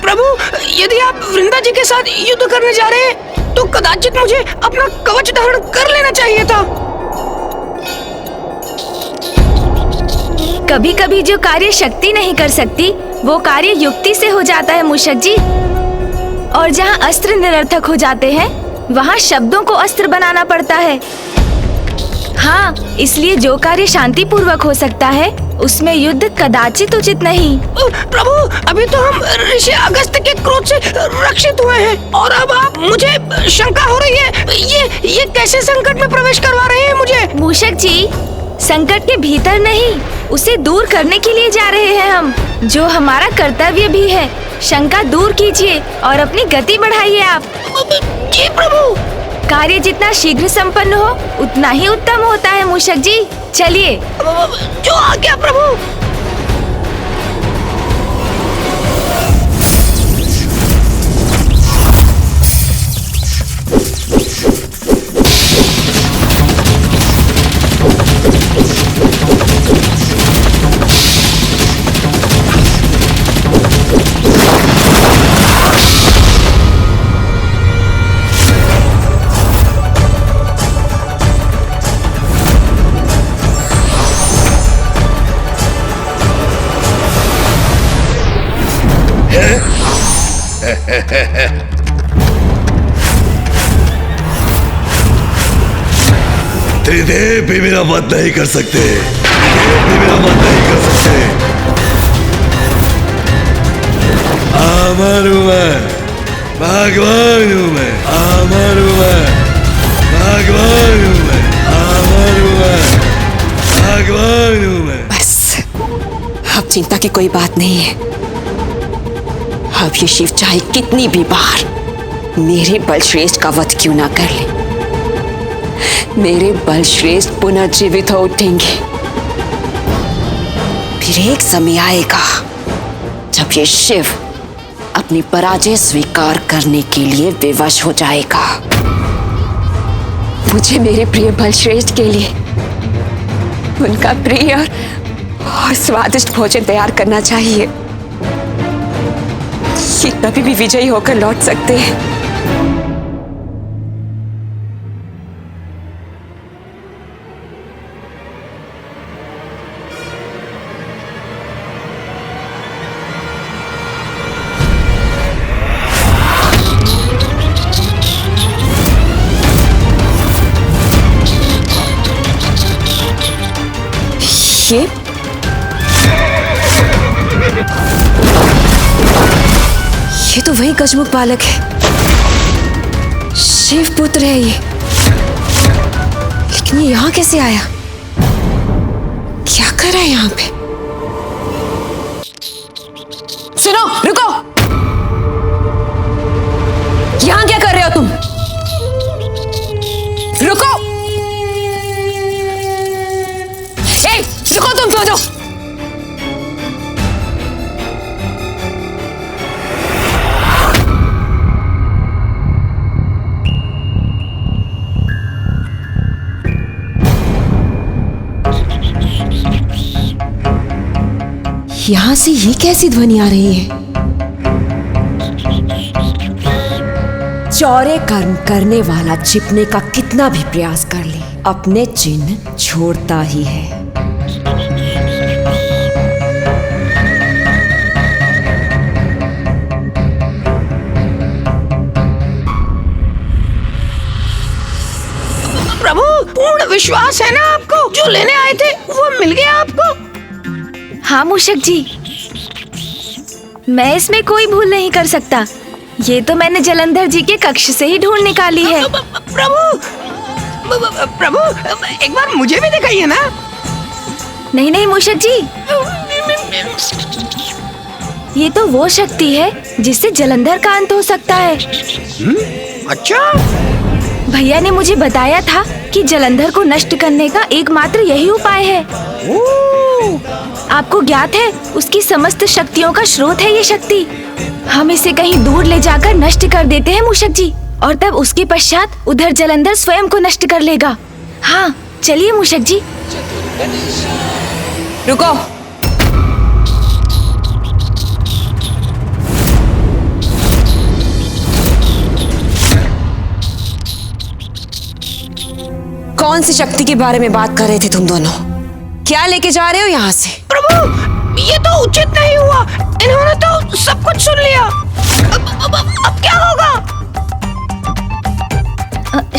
प्रभु, यदि आप वृंदा जी के साथ युद्ध करने जा रहे हैं तो कदाचित मुझे अपना कवच धारण कर लेना चाहिए था। कभी कभी जो कार्य शक्ति नहीं कर सकती वो कार्य युक्ति से हो जाता है मूषक जी। और जहाँ अस्त्र निरर्थक हो जाते हैं वहाँ शब्दों को अस्त्र बनाना पड़ता है। हाँ, इसलिए जो कार्य शांति पूर्वक हो सकता है उसमें युद्ध कदाचित उचित नहीं। प्रभु, अभी तो हम ऋषि अगस्त के क्रोध से रक्षित हुए हैं और अब आप मुझे शंका हो रही है। ये कैसे संकट में प्रवेश करवा रहे हैं मुझे? मूषक जी, संकट के भीतर नहीं, उसे दूर करने के लिए जा रहे हैं हम, जो हमारा कर्तव्य भी है। शंका दूर कीजिए और अपनी गति बढ़ाइए आप। जी प्रभु। कार्य जितना शीघ्र संपन्न हो उतना ही उत्तम होता है मूषक जी। चलिए। जो आज्ञा प्रभु। त्रिदेव भी मेरा वध नहीं कर सकते। त्रिदेव भी मेरा वध नहीं कर सकते। अमर हूं मैं, भगवान हूं मैं। अमर हूं मैं, भगवान हूं मैं। अमर हूं मैं, भगवान हूं मैं। बस, अब चिंता की कोई बात नहीं है। अब ये शिव चाहे कितनी भी बार मेरे बलश्रेष्ठ का वध क्यों ना कर ले, मेरे बलश्रेष्ठ पुनर्जीवित हो उठेंगे। फिर एक समय आएगा जब ये शिव अपनी पराजय स्वीकार करने के लिए विवश हो जाएगा। मुझे मेरे प्रिय बलश्रेष्ठ के लिए उनका प्रिय और स्वादिष्ट भोजन तैयार करना चाहिए। ये कभी भी विजयी होकर लौट सकते हैं। ये तो वही गजमुख बालक है, शिव पुत्र है ये। लेकिन ये यहाँ कैसे आया? क्या कर रहा है यहाँ पे? सुनो, रुको! यहाँ क्या कर रहे हो तुम? रुको! ए, रुको तुम दोनों! यहां से ये कैसी ध्वनि आ रही है? चौरे कर्म करने वाला छिपने का कितना भी प्रयास कर ले, अपने चिन्ह छोड़ता ही है। प्रभु, पूर्ण विश्वास है ना आपको? जो लेने आए थे वो मिल गया आपको? हाँ मूषक जी, मैं इसमें कोई भूल नहीं कर सकता। ये तो मैंने जलंधर जी के कक्ष से ही ढूंढ निकाली है। प्रभु, एक बार मुझे भी दिखाइए ना। नहीं नहीं मूषक जी, ये तो वो शक्ति है जिससे जलंधर का अंत हो सकता है। अच्छा। भैया ने मुझे बताया था कि जलंधर को नष्ट करने का एकमात्र यही उपाय है। आपको ज्ञात है, उसकी समस्त शक्तियों का स्रोत है ये शक्ति। हम इसे कहीं दूर ले जाकर नष्ट कर देते हैं मूषक जी, और तब उसके पश्चात उधर जलंधर स्वयं को नष्ट कर लेगा। हाँ, चलिए मूषक जी। रुको! कौन सी शक्ति के बारे में बात कर रहे थे तुम दोनों? क्या लेके जा रहे हो यहाँ से? प्रभु, ये तो उचित नहीं हुआ। इन्होंने तो सब कुछ सुन लिया। अब क्या होगा?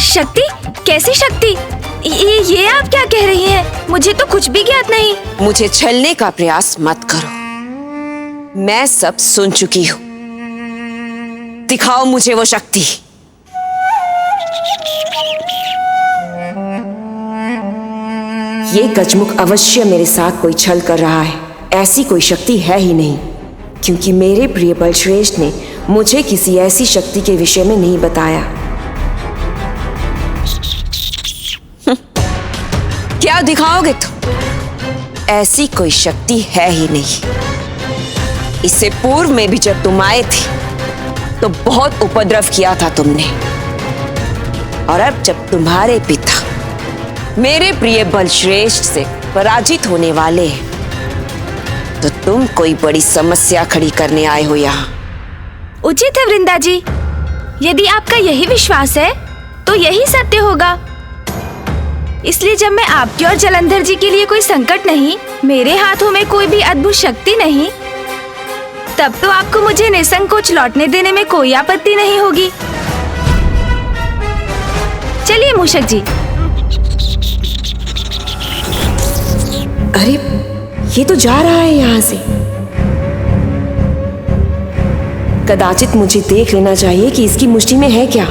शक्ति? कैसी शक्ति? ये आप क्या कह रही हैं? मुझे तो कुछ भी ज्ञात नहीं। मुझे छलने का प्रयास मत करो। मैं सब सुन चुकी हूँ। दिखाओ मुझे वो शक्ति। ये गजमुख अवश्य मेरे साथ कोई छल कर रहा है। ऐसी कोई शक्ति है ही नहीं, क्योंकि मेरे प्रिय बलश्रेष्ठ ने मुझे किसी ऐसी शक्ति के विषय में नहीं बताया। क्या दिखाओगे तुम? ऐसी कोई शक्ति है ही नहीं। इससे पूर्व में भी जब तुम आए थे तो बहुत उपद्रव किया था तुमने, और अब जब तुम्हारे पिता मेरे प्रिय बलश्रेष्ठ से पराजित होने वाले हैं, तो तुम कोई बड़ी समस्या खड़ी करने आए हो यहाँ। उचित है वृंदा जी। यदि आपका यही विश्वास है तो यही सत्य होगा। इसलिए जब मैं आपके और जलंधर जी के लिए कोई संकट नहीं, मेरे हाथों में कोई भी अद्भुत शक्ति नहीं, तब तो आपको मुझे निसंकोच लौटने देने में कोई आपत्ति नहीं होगी। चलिए मूषक जी। अरे, ये तो जा रहा है यहाँ से। कदाचित मुझे देख लेना चाहिए कि इसकी मुट्ठी में है क्या।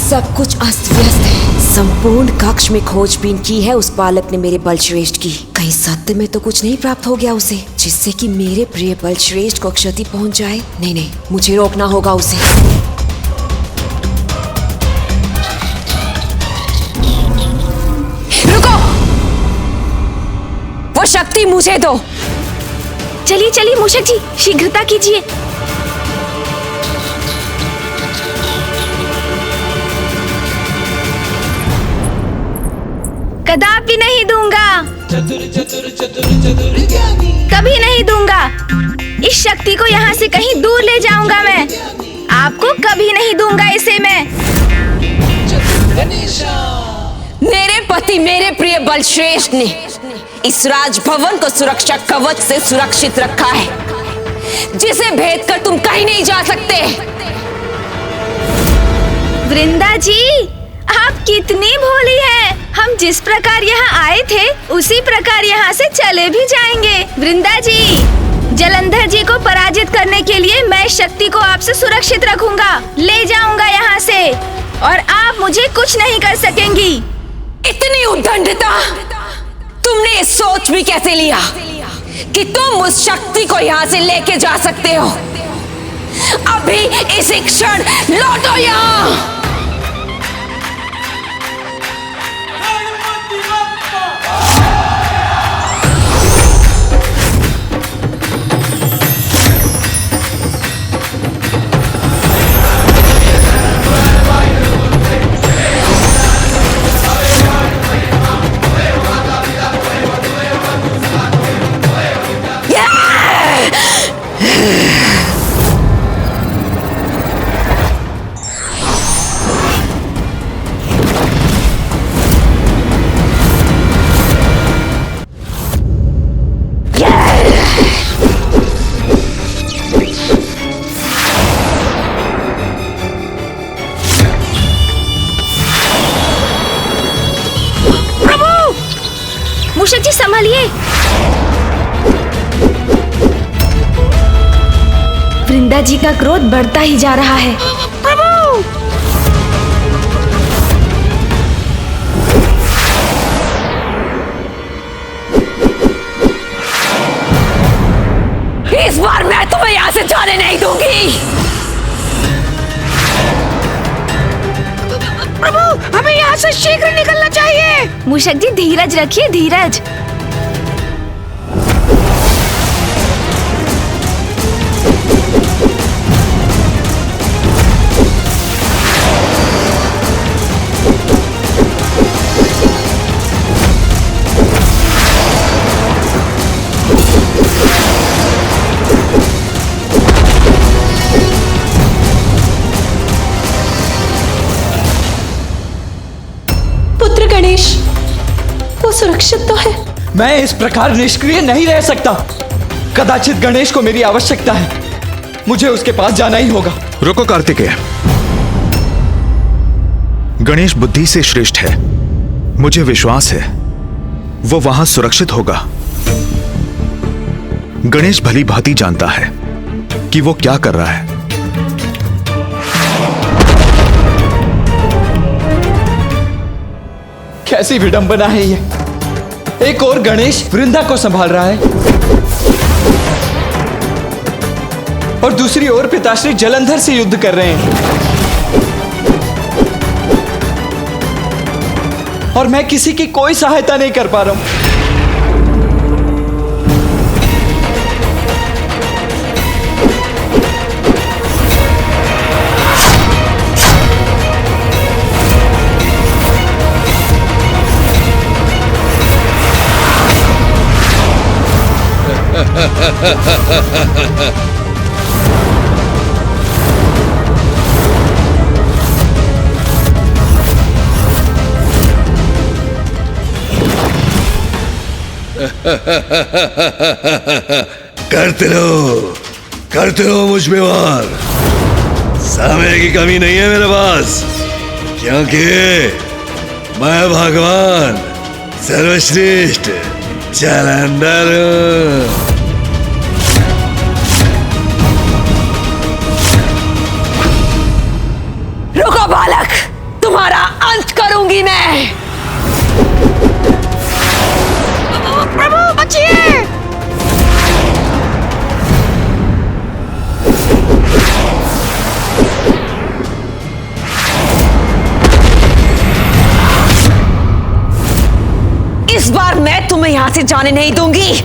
सब कुछ अस्त व्यस्त है। संपूर्ण कक्ष में खोजबीन की है उस बालक ने मेरे बलश्रेष्ठ की। कहीं सत्य में तो कुछ नहीं प्राप्त हो गया उसे, जिससे कि मेरे प्रिय बलश्रेष्ठ को क्षति पहुंच जाए। नहीं नहीं, मुझे रोकना होगा उसे। रुको! वो शक्ति मुझे दो। चलिए चलिए मूषक जी, शीघ्रता कीजिए। कदापि नहीं दूंगा, कभी नहीं दूंगा। इस शक्ति को यहाँ से कहीं दूर ले जाऊंगा मैं। आपको कभी नहीं दूंगा इसे मैं। मेरे पति मेरे प्रिय बलश्रेष्ठ ने इस राजभवन को सुरक्षा कवच से सुरक्षित रखा है, जिसे भेद कर तुम कहीं नहीं जा सकते। वृंदा जी, आप कितनी भोली हैं। हम जिस प्रकार यहाँ आए थे उसी प्रकार यहाँ से चले भी जाएंगे। वृंदा जी, जलंधर जी को पराजित करने के लिए मैं शक्ति को आपसे सुरक्षित रखूंगा, ले जाऊंगा यहाँ से, और आप मुझे कुछ नहीं कर सकेंगी। इतनी उद्दंडता तुमने सोच भी कैसे लिया कि तुम उस शक्ति को यहाँ से लेके जा सकते हो? अभी इसी क्षण लौटो यहाँ। मूषक जी संभालिए। वृंदा जी का क्रोध बढ़ता ही जा रहा है। प्रभु! इस बार मैं तुम्हें यहाँ से जाने नहीं दूंगी। प्रभु, हमें यहाँ से शीघ्र निकलना चाहिए। मूषक जी धीरज रखिए, धीरज। पुत्र गणेश, वो सुरक्षित तो है? मैं इस प्रकार निष्क्रिय नहीं रह सकता। कदाचित गणेश को मेरी आवश्यकता है, मुझे उसके पास जाना ही होगा। रुको कार्तिकेय, गणेश बुद्धि से श्रेष्ठ है, मुझे विश्वास है वो वहां सुरक्षित होगा। गणेश भली भांति जानता है कि वो क्या कर रहा है। कैसी विडंबना है ये। एक और गणेश वृंदा को संभाल रहा है और दूसरी ओर पिताश्री जलंधर से युद्ध कर रहे हैं, और मैं किसी की कोई सहायता नहीं कर पा रहा हूं। करते रहो मुझ में वार। समय की कमी नहीं है मेरे पास, क्योंकि मैं भगवान सर्वश्रेष्ठ जलंधर हूं। रुको बालक, तुम्हारा अंत करूंगी मैं। प्रभु बचिए। इस बार मैं तुम्हें यहां से जाने नहीं दूंगी।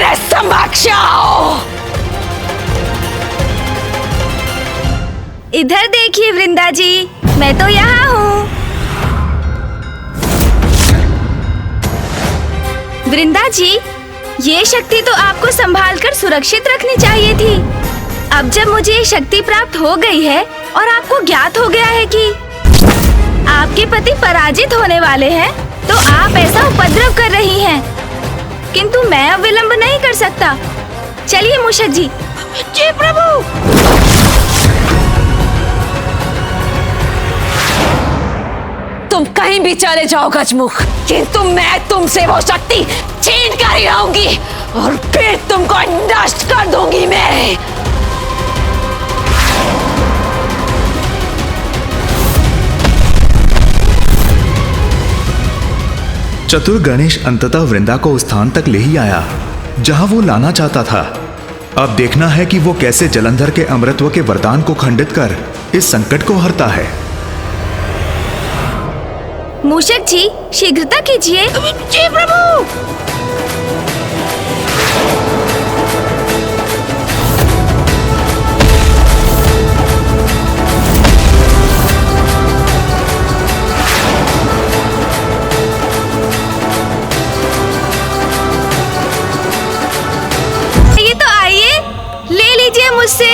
मेरे समक्ष आओ। इधर देखिए वृंदा जी, मैं तो यहाँ हूँ। वृंदा जी, ये शक्ति तो आपको संभाल कर सुरक्षित रखनी चाहिए थी। अब जब मुझे ये शक्ति प्राप्त हो गई है और आपको ज्ञात हो गया है कि आपके पति पराजित होने वाले हैं, तो आप ऐसा उपद्रव कर रही हैं। किंतु मैं अब विलंब नहीं कर सकता। चलिए मूषक जी। जी प्रभु। तुम कहीं भी चले जाओ गजमुख, किंतु मैं तुमसे वो शक्ति छीन कर ही रहूंगी और फिर तुमको नष्ट कर दूंगी मैं। चतुर गणेश अंततः वृंदा को उस स्थान तक ले ही आया जहां वो लाना चाहता था। अब देखना है कि वो कैसे जलंधर के अमृतत्व के वरदान को खंडित कर इस संकट को हरता है। मूषक जी, शीघ्रता कीजिए। जी प्रभु। ये तो आइए, ले लीजिए मुझसे।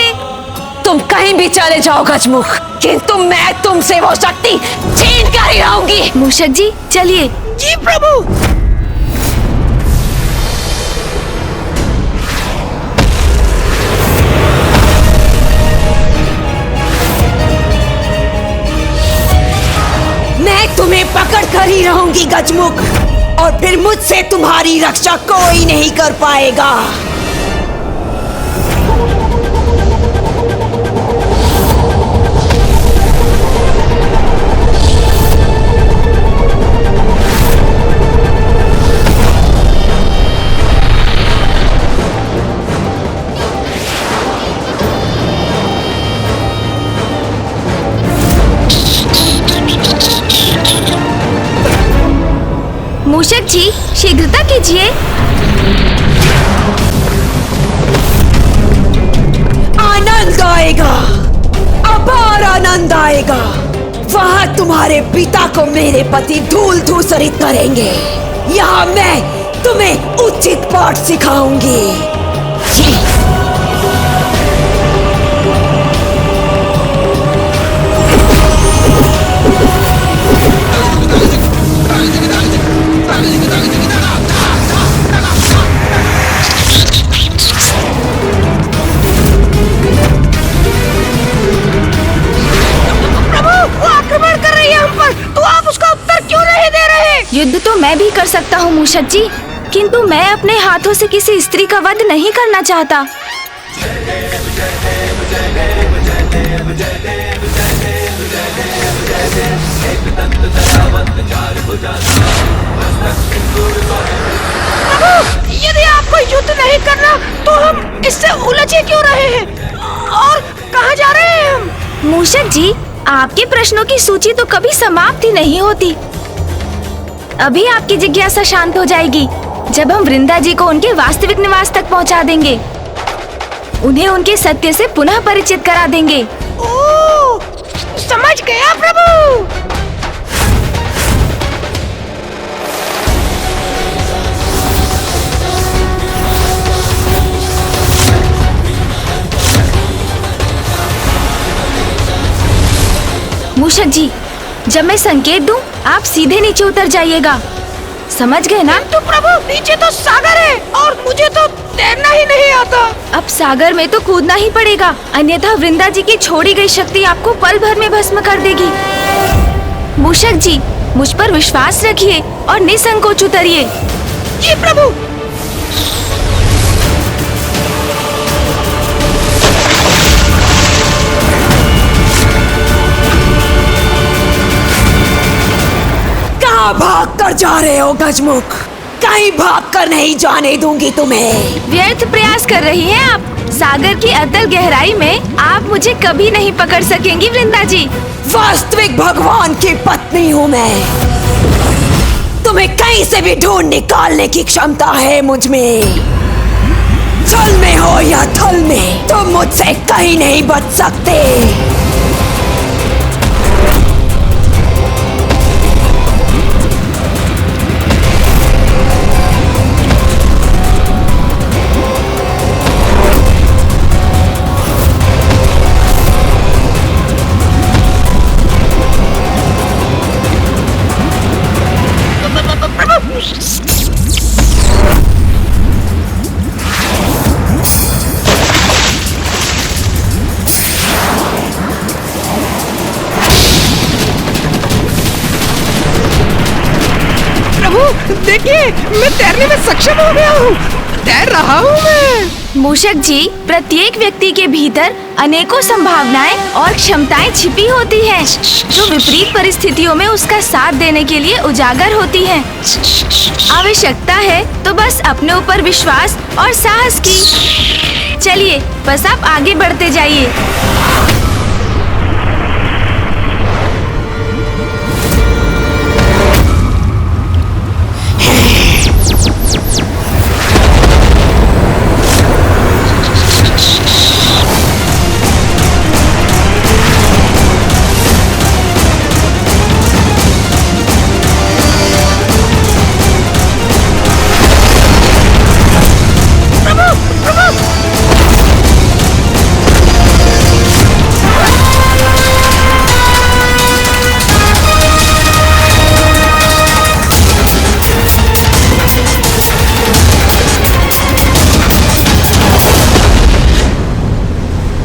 तुम कहीं भी चले जाओ गजमुख, किंतु मैं तुमसे वो शक्ति छीन कर ही रहूंगी। मूषक जी चलिए। जी प्रभु। मैं तुम्हें पकड़ कर ही रहूंगी गजमुख, और फिर मुझसे तुम्हारी रक्षा कोई नहीं कर पाएगा। मूषक जी, शीघ्रता कीजिए। आनंद आएगा, अपार आनंद आएगा। वहाँ तुम्हारे पिता को मेरे पति धूल धूसरित करेंगे। यहाँ मैं तुम्हें उचित पाठ सिखाऊंगी। युद्ध तो मैं भी कर सकता हूँ मूषक जी, किंतु मैं अपने हाथों से किसी स्त्री का वध नहीं करना चाहता। यदि आपको युद्ध नहीं करना तो हम इससे उलझे क्यों रहे हैं और कहाँ जा रहे हैं हम? मूषक जी, आपके प्रश्नों की सूची तो कभी समाप्त ही नहीं होती। अभी आपकी जिज्ञासा शांत हो जाएगी जब हम वृंदा जी को उनके वास्तविक निवास तक पहुंचा देंगे। उन्हें उनके सत्य से पुनः परिचित करा देंगे। ओह, समझ गया प्रभु। मूषक जी, जब मैं संकेत दूं, आप सीधे नीचे उतर जाइएगा। समझ गए ना? तो प्रभु, नीचे तो सागर है और मुझे तो तैरना ही नहीं आता। अब सागर में तो कूदना ही पड़ेगा, अन्यथा वृंदा जी की छोड़ी गई शक्ति आपको पल भर में भस्म कर देगी। मूषक जी, मुझ पर विश्वास रखिए और निसंकोच उतरिए। जी प्रभु। भाग कर जा रहे हो गजमुख? कहीं भाग कर नहीं जाने दूंगी तुम्हें। व्यर्थ प्रयास कर रही हैं आप। सागर की अतल गहराई में आप मुझे कभी नहीं पकड़ सकेंगी वृंदा जी। वास्तविक भगवान की पत्नी हूँ मैं। तुम्हें कहीं से भी ढूंढ निकालने की क्षमता है मुझ में। जल में हो या थल में, तुम मुझसे कहीं नहीं बच सकते। देखिए, मैं तैरने में सक्षम हो गया हूँ। तैर रहा हूँ मैं। मूषक जी, प्रत्येक व्यक्ति के भीतर अनेकों संभावनाएं और क्षमताएं छिपी होती हैं, जो विपरीत परिस्थितियों में उसका साथ देने के लिए उजागर होती हैं। आवश्यकता है तो बस अपने ऊपर विश्वास और साहस की। चलिए, बस आप आगे बढ़ते जाइए।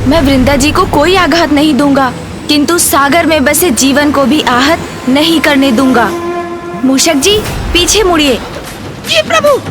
मैं वृंदा जी को कोई आघात नहीं दूंगा, किंतु सागर में बसे जीवन को भी आहत नहीं करने दूंगा। मूषक जी, पीछे मुड़िए। जी प्रभु।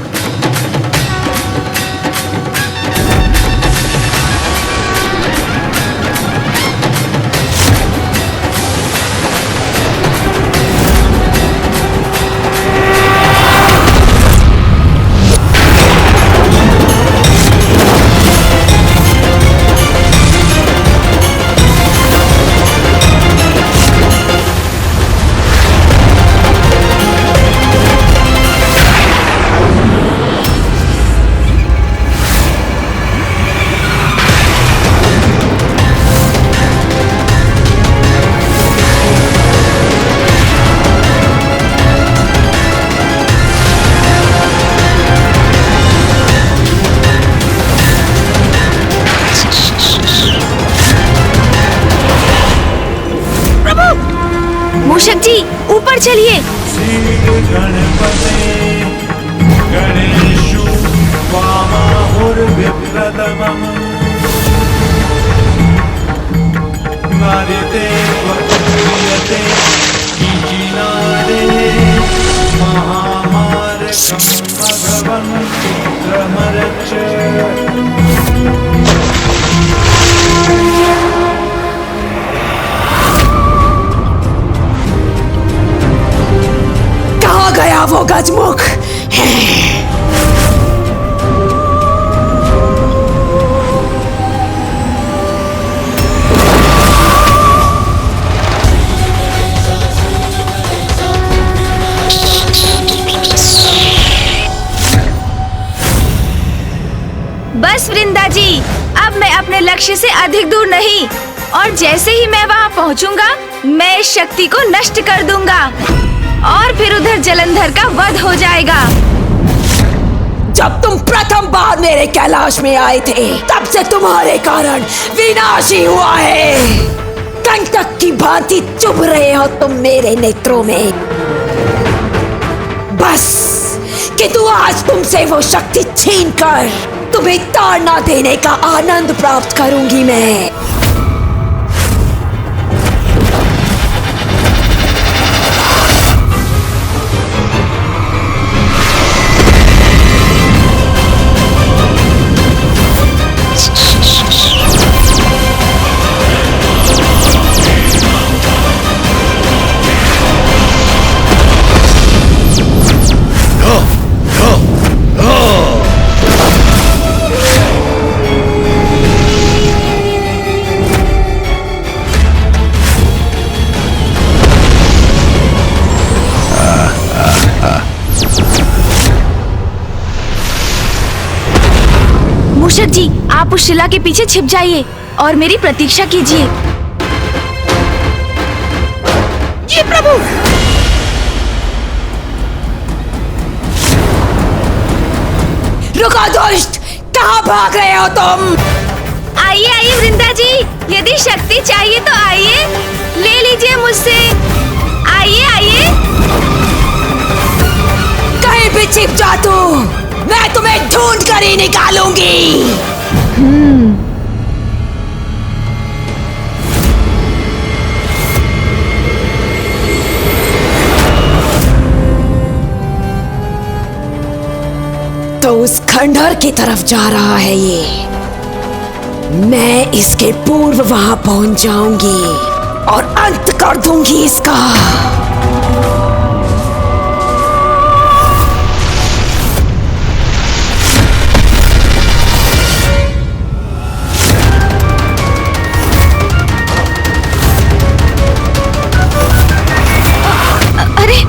मूषक जी, ऊपर चलिए। गया वो गजमुख। बस वृंदा जी, अब मैं अपने लक्ष्य से अधिक दूर नहीं, और जैसे ही मैं वहाँ पहुँचूंगा, मैं इस शक्ति को नष्ट कर दूंगा और फिर उधर जलंधर का वध हो जाएगा। जब तुम प्रथम बार मेरे कैलाश में आए थे, तब से तुम्हारे कारण विनाश ही हुआ है। कंटक की भांति चुभ रहे हो तुम मेरे नेत्रों में। बस किंतु आज तुमसे वो शक्ति छीनकर तुम्हें ताड़ना देने का आनंद प्राप्त करूंगी मैं। आप उस शिला के पीछे छिप जाइए और मेरी प्रतीक्षा कीजिए। जी प्रभु। रुको दुष्ट, कहाँ भाग रहे हो तुम? आइए आइए वृंदा जी, यदि शक्ति चाहिए तो आइए, ले लीजिए मुझसे। आइए आइए। कहीं भी छिप जा तू, मैं तुम्हें ढूंढ कर ही निकालूंगी। तो उस खंडहर की तरफ जा रहा है ये। मैं इसके पूर्व वहां पहुंच जाऊंगी और अंत कर दूंगी इसका। अरे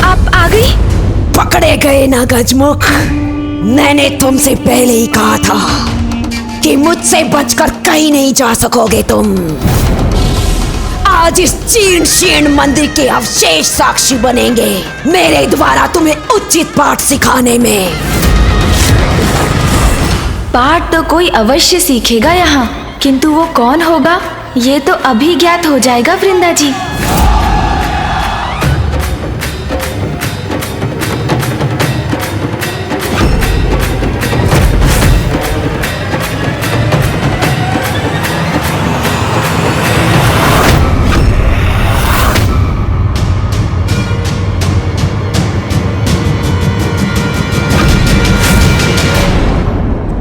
आप आ गई? पकड़े गए ना गजमुख। मैंने तुमसे पहले ही कहा था कि मुझसे बचकर कहीं नहीं जा सकोगे तुम। आज इस जीर्ण शीर्ण मंदिर के अवशेष साक्षी बनेंगे मेरे द्वारा तुम्हें उचित पाठ सिखाने में। पाठ तो कोई अवश्य सीखेगा यहाँ, किंतु वो कौन होगा ये तो अभी ज्ञात हो जाएगा वृंदा जी।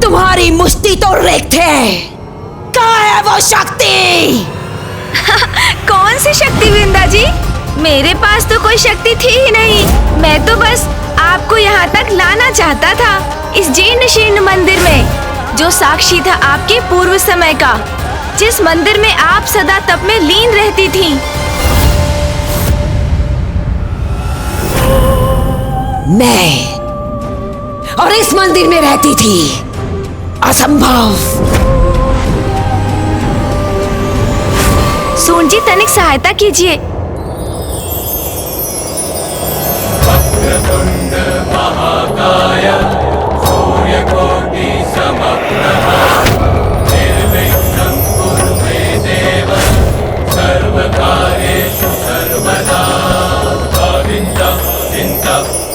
तुम्हारी मुष्टि तो रिक्त है, कहाँ है वो शक्ति? कौन सी शक्ति वृंदा जी? मेरे पास तो कोई शक्ति थी ही नहीं। मैं तो बस आपको यहाँ तक लाना चाहता था, इस जीर्ण शीर्ण मंदिर में जो साक्षी था आपके पूर्व समय का, जिस मंदिर में आप सदा तप में लीन रहती थीं। मैं और इस मंदिर में रहती थी? असंभव। सून जी तनिक सहायता कीजिए। वक्रतुंड महाकाय सूर्यकोटि समप्रभ निर्विघ्नं कुरु मे देव सर्वकार्येषु सर्वदा। दिंता दिंता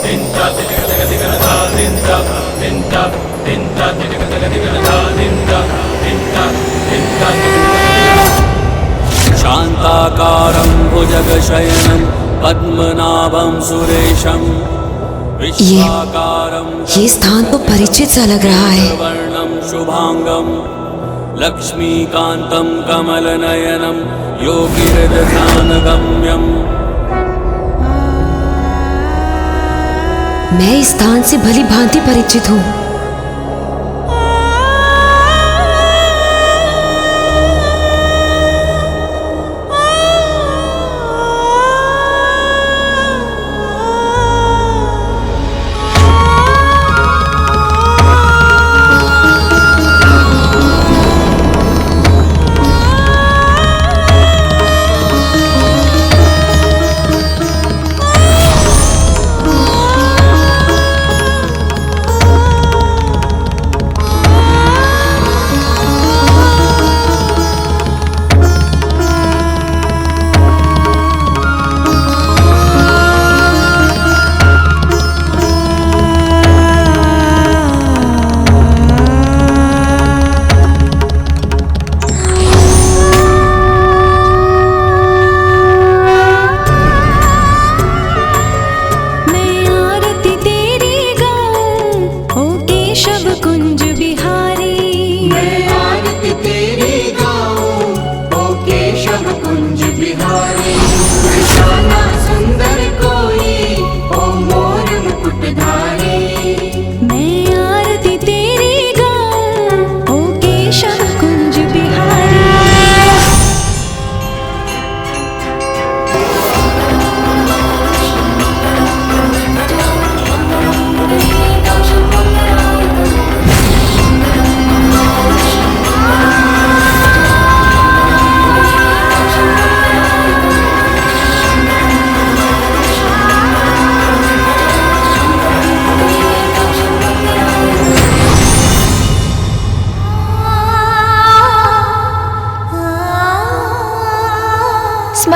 दिंता दिंता दिंता दिंता दिंता दिंता दिंता दिंता। शांताकारं भुजगशयनं पद्मनाभं सुरेशं ये स्थान तो परिचित सा लग रहा है। वर्णं शुभांगं लक्ष्मीकांतं कमलनयनं योगिहृदध्यानगम्यं। मैं इस स्थान से भली भांति परिचित हूँ।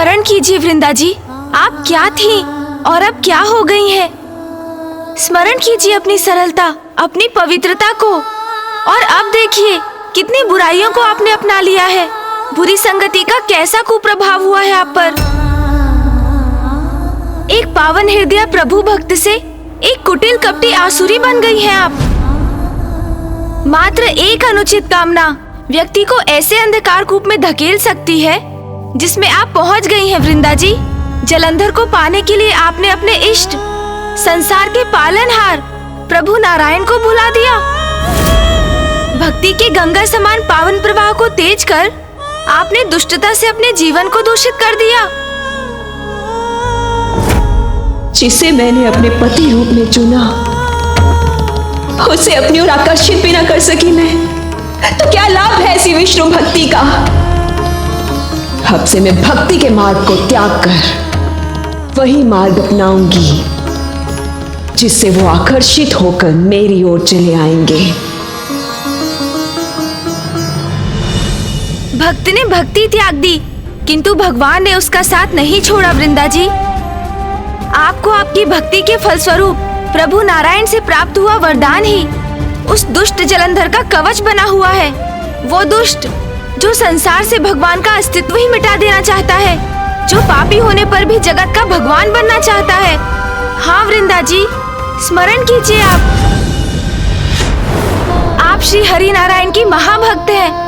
स्मरण कीजिए वृंदा जी, आप क्या थी और अब क्या हो गई हैं? स्मरण कीजिए अपनी सरलता, अपनी पवित्रता को। और अब देखिए कितनी बुराइयों को आपने अपना लिया है। बुरी संगति का कैसा कुप्रभाव हुआ है आप पर। एक पावन हृदय प्रभु भक्त से एक कुटिल कपटी आसुरी बन गई हैं आप। मात्र एक अनुचित कामना व्यक्ति को ऐसे अंधकार कूप में धकेल सकती है जिसमें आप पहुंच गई हैं वृंदा जी। जलंधर को पाने के लिए आपने अपने इष्ट, संसार के पालनहार प्रभु नारायण को भुला दिया। भक्ति के गंगा समान पावन प्रवाह को तेज कर आपने दुष्टता से अपने जीवन को दूषित कर दिया। जिसे मैंने अपने पति रूप में चुना, उसे अपनी ओर आकर्षित भी ना कर सकी मैं, तो क्या लाभ है ऐसी विष्णु भक्ति का। अब से मैं भक्ति के मार्ग को त्याग कर वही मार्ग अपनाऊंगी जिससे वो आकर्षित होकर मेरी ओर चले आएंगे। भक्त ने भक्ति त्याग दी, किंतु भगवान ने उसका साथ नहीं छोड़ा वृंदा जी। आपको आपकी भक्ति के फलस्वरूप प्रभु नारायण से प्राप्त हुआ वरदान ही उस दुष्ट जलंधर का कवच बना हुआ है। वो दुष्ट जो संसार से भगवान का अस्तित्व ही मिटा देना चाहता है, जो पापी होने पर भी जगत का भगवान बनना चाहता है। हाँ वृंदा जी, स्मरण कीजिए आप श्री हरि नारायण की महाभक्त हैं।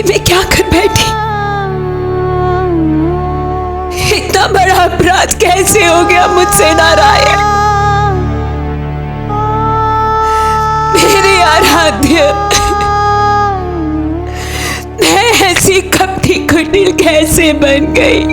मैं क्या कर बैठी? इतना बड़ा अपराध कैसे हो गया मुझसे नारायण? मेरे आराध्य, मैं ऐसी कपटी कुटिल कैसे बन गई?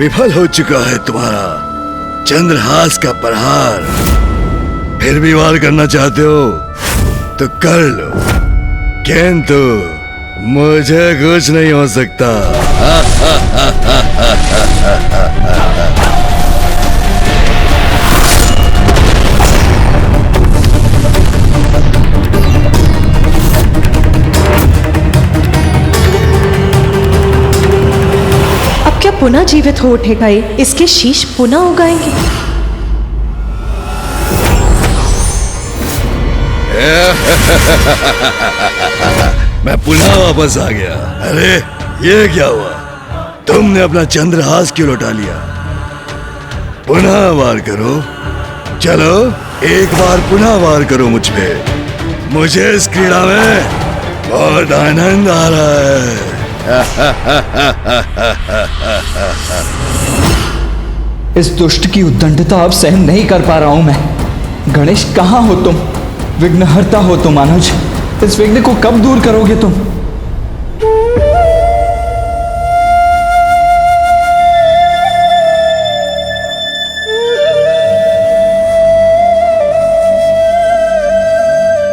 विफल हो चुका है तुम्हारा चंद्रहास का प्रहार। फिर भी वार करना चाहते हो तो कर लो, किंतु मुझे कुछ नहीं हो सकता। क्या पुनः जीवित हो उठेगा ये? इसके शीश पुनः उगाएंगे? मैं पुनः वापस आ गया। अरे ये क्या हुआ? तुमने अपना चंद्रहास क्यों लौटा लिया? पुनः वार करो, चलो एक बार पुनः वार करो मुझ पे। मुझे इस क्रीड़ा में बहुत आनंद आ रहा है। इस दुष्ट की उद्दंडता अब सहन नहीं कर पा रहा हूं मैं। गणेश, कहां हो तुम? विघ्नहर्ता हो तुम अनुज। इस विघ्न को कब दूर करोगे तुम?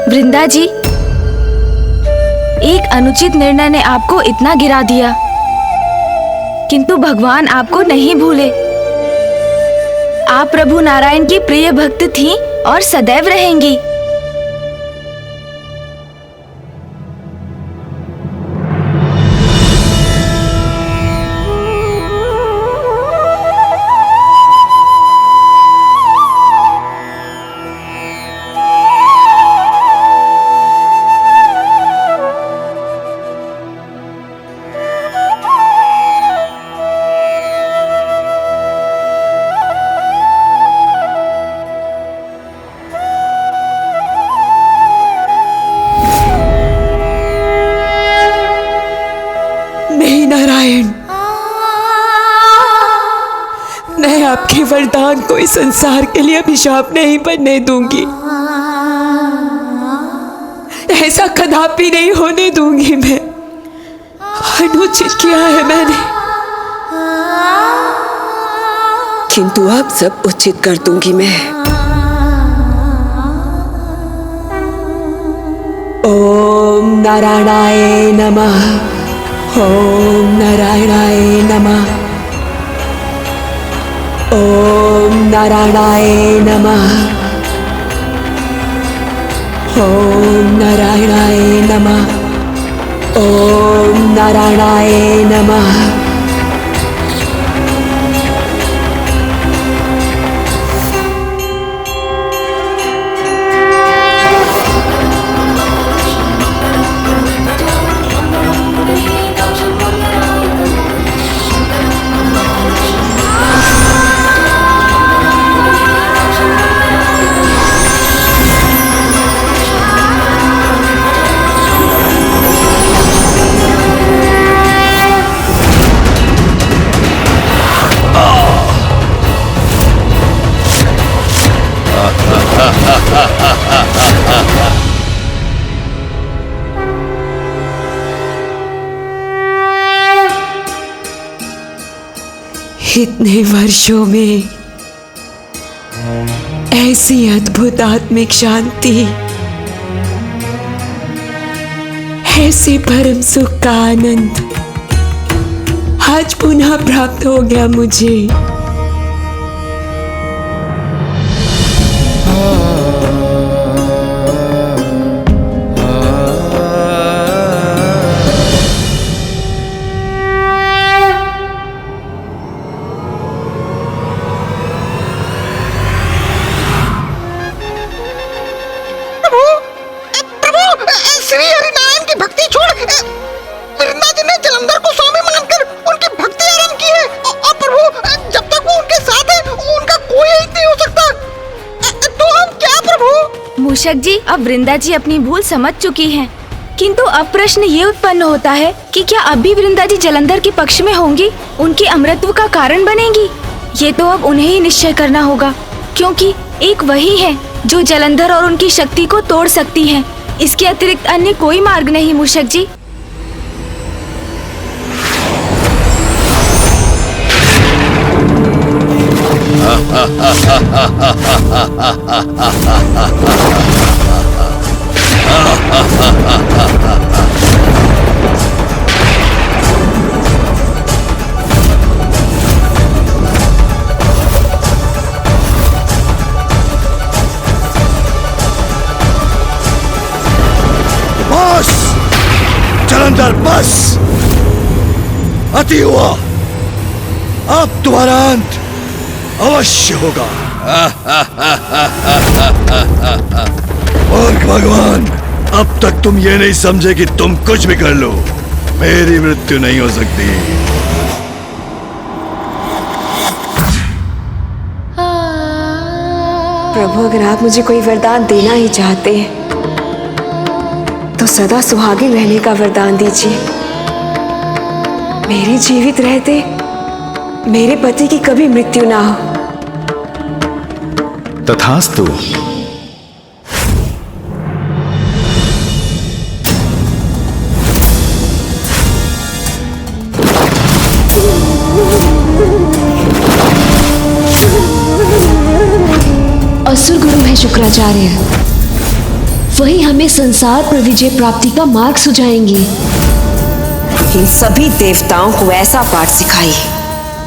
वृंदा जी, एक अनुचित निर्णय ने आपको इतना गिरा दिया, किंतु भगवान आपको नहीं भूले। आप प्रभु नारायण की प्रिय भक्त थीं और सदैव रहेंगी। आपके वरदान को इस संसार के लिए अभिशाप नहीं बनने दूंगी। ऐसा कदापि नहीं होने दूंगी मैं। अनुचित किया है मैंने, किंतु अब सब उचित कर दूंगी मैं। ओम नारायणाय नमः। ओम नारायणाय नमः। ओम नारायणाय नमः। ओम नारायणाय नमः। ओम नारायणाय नमः। इतने वर्षों में ऐसी अद्भुत आत्मिक शांति, ऐसे परम सुख का आनंद आज पुनः प्राप्त हो गया मुझे। मूषक जी, अब वृंदा जी अपनी भूल समझ चुकी हैं, किंतु अब प्रश्न ये उत्पन्न होता है कि क्या अब भी वृंदा जी जलंधर के पक्ष में होंगी, उनके अमरत्व का कारण बनेंगी? ये तो अब उन्हें ही निश्चय करना होगा, क्योंकि एक वही है जो जलंधर और उनकी शक्ति को तोड़ सकती है। इसके अतिरिक्त अन्य कोई मार्ग नहीं मूषक जी। बस जलंधर, बस अति हुआ। अब तुम्हारा अंत अवश्य होगा। और भगवान, अब तक तुम ये नहीं समझे कि तुम कुछ भी कर लो, मेरी मृत्यु नहीं हो सकती। प्रभु, अगर आप मुझे कोई वरदान देना ही चाहते हैं तो सदा सुहागिन रहने का वरदान दीजिए। मेरे जीवित रहते मेरे पति की कभी मृत्यु ना हो। तथास्तु। असुर गुरु है शुक्राचार्य, वही हमें संसार पर विजय प्राप्ति का मार्ग सुझाएंगे। इन सभी देवताओं को ऐसा पाठ सिखाइए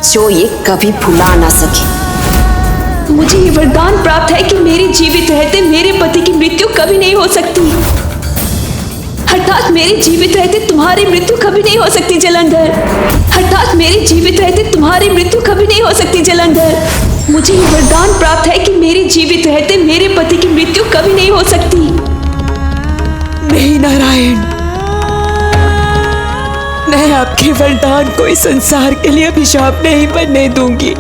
जो ये कभी भुला ना सके। मुझे ये वरदान प्राप्त है कि मेरे जीवित रहते मेरे पति की मृत्यु कभी नहीं हो सकती, अर्थात मेरे जीवित रहते तुम्हारी मृत्यु कभी नहीं हो सकती जलंधर, अर्थात मेरे जीवित रहते तुम्हारी मृत्यु कभी नहीं हो सकती जलंधर। मुझे ये वरदान प्राप्त है कि मेरे जीवित रहते मेरे पति की मृत्यु कभी नहीं हो सकती। नहीं नारायण, मैं आपके वरदान को इस संसार के लिए अभिशाप नहीं बनने दूंगी।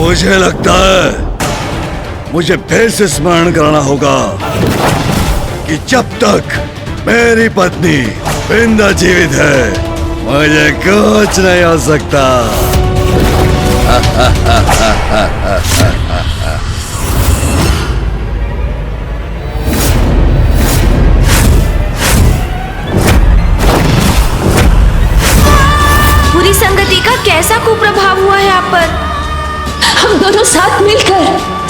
मुझे लगता है मुझे फिर से स्मरण कराना होगा कि जब तक मेरी पत्नी वृंदा जीवित है मुझे कुछ नहीं हो सकता। बुरी संगति का कैसा कुप्रभाव हुआ है आप पर? हम दोनों साथ मिलकर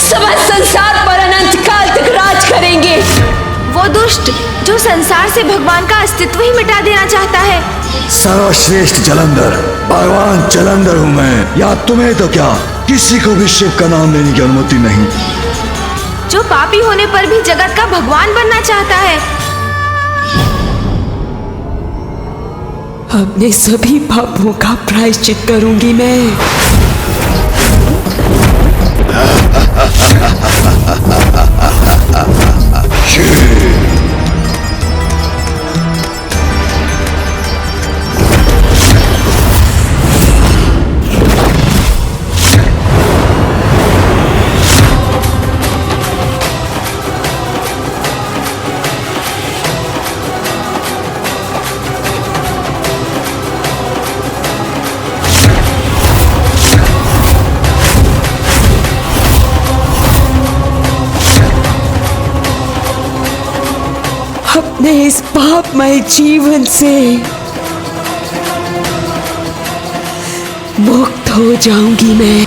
समस्त संसार पर अनंत काल तक राज करेंगे। वो दुष्ट जो संसार से भगवान का अस्तित्व ही मिटा देना चाहता है। सर्वश्रेष्ठ जलंधर भगवान जलंधर हूं मैं, या तुम्हें तो क्या किसी को भी शिव का नाम लेने की अनुमति नहीं। जो पापी होने पर भी जगत का भगवान बनना चाहता है। अपने सभी पापों का प्रायश्चित करूंगी मैं। अपने इस पापमय जीवन से मुक्त हो जाऊंगी मैं।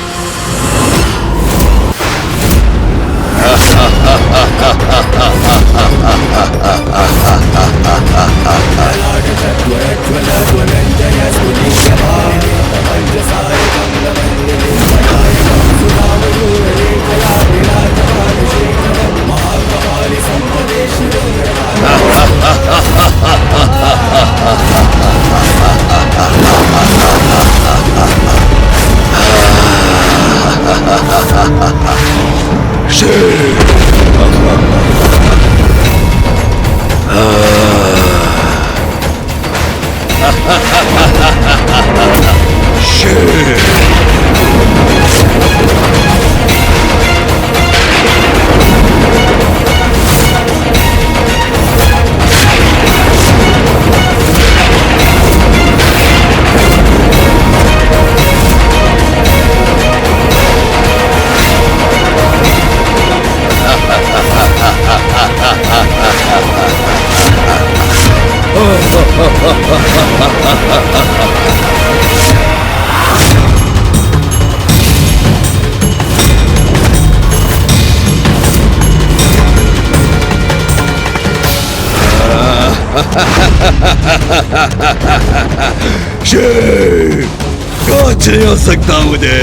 कुछ नहीं हो सकता मुझे।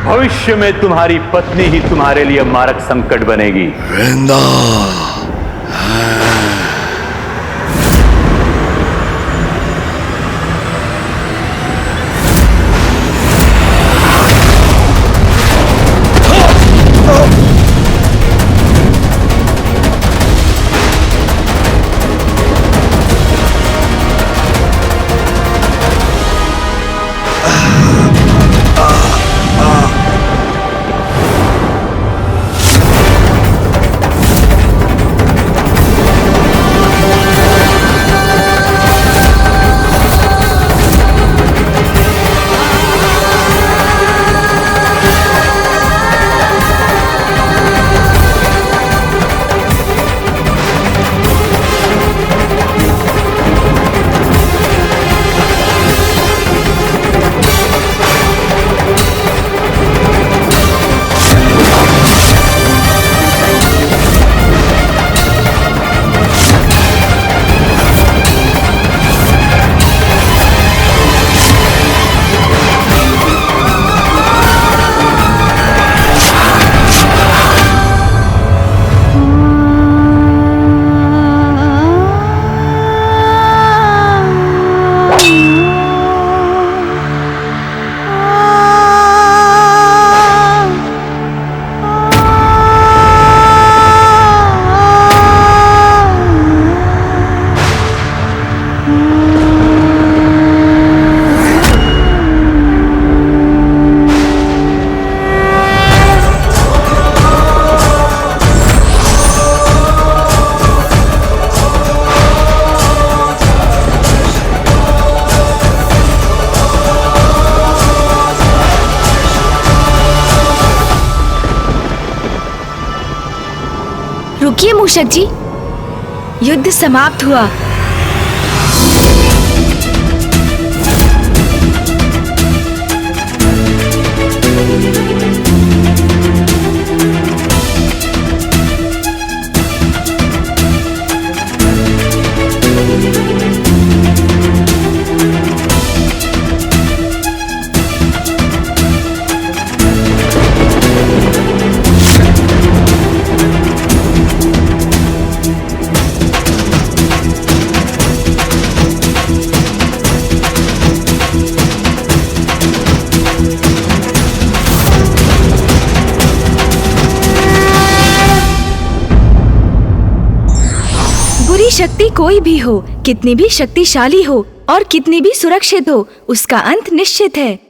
भविष्य में तुम्हारी पत्नी ही तुम्हारे लिए मारक संकट बनेगी। वृंदा रुकिए मूषक जी, युद्ध समाप्त हुआ। बुरी शक्ति कोई भी हो, कितनी भी शक्तिशाली हो और कितनी भी सुरक्षित हो, उसका अंत निश्चित है।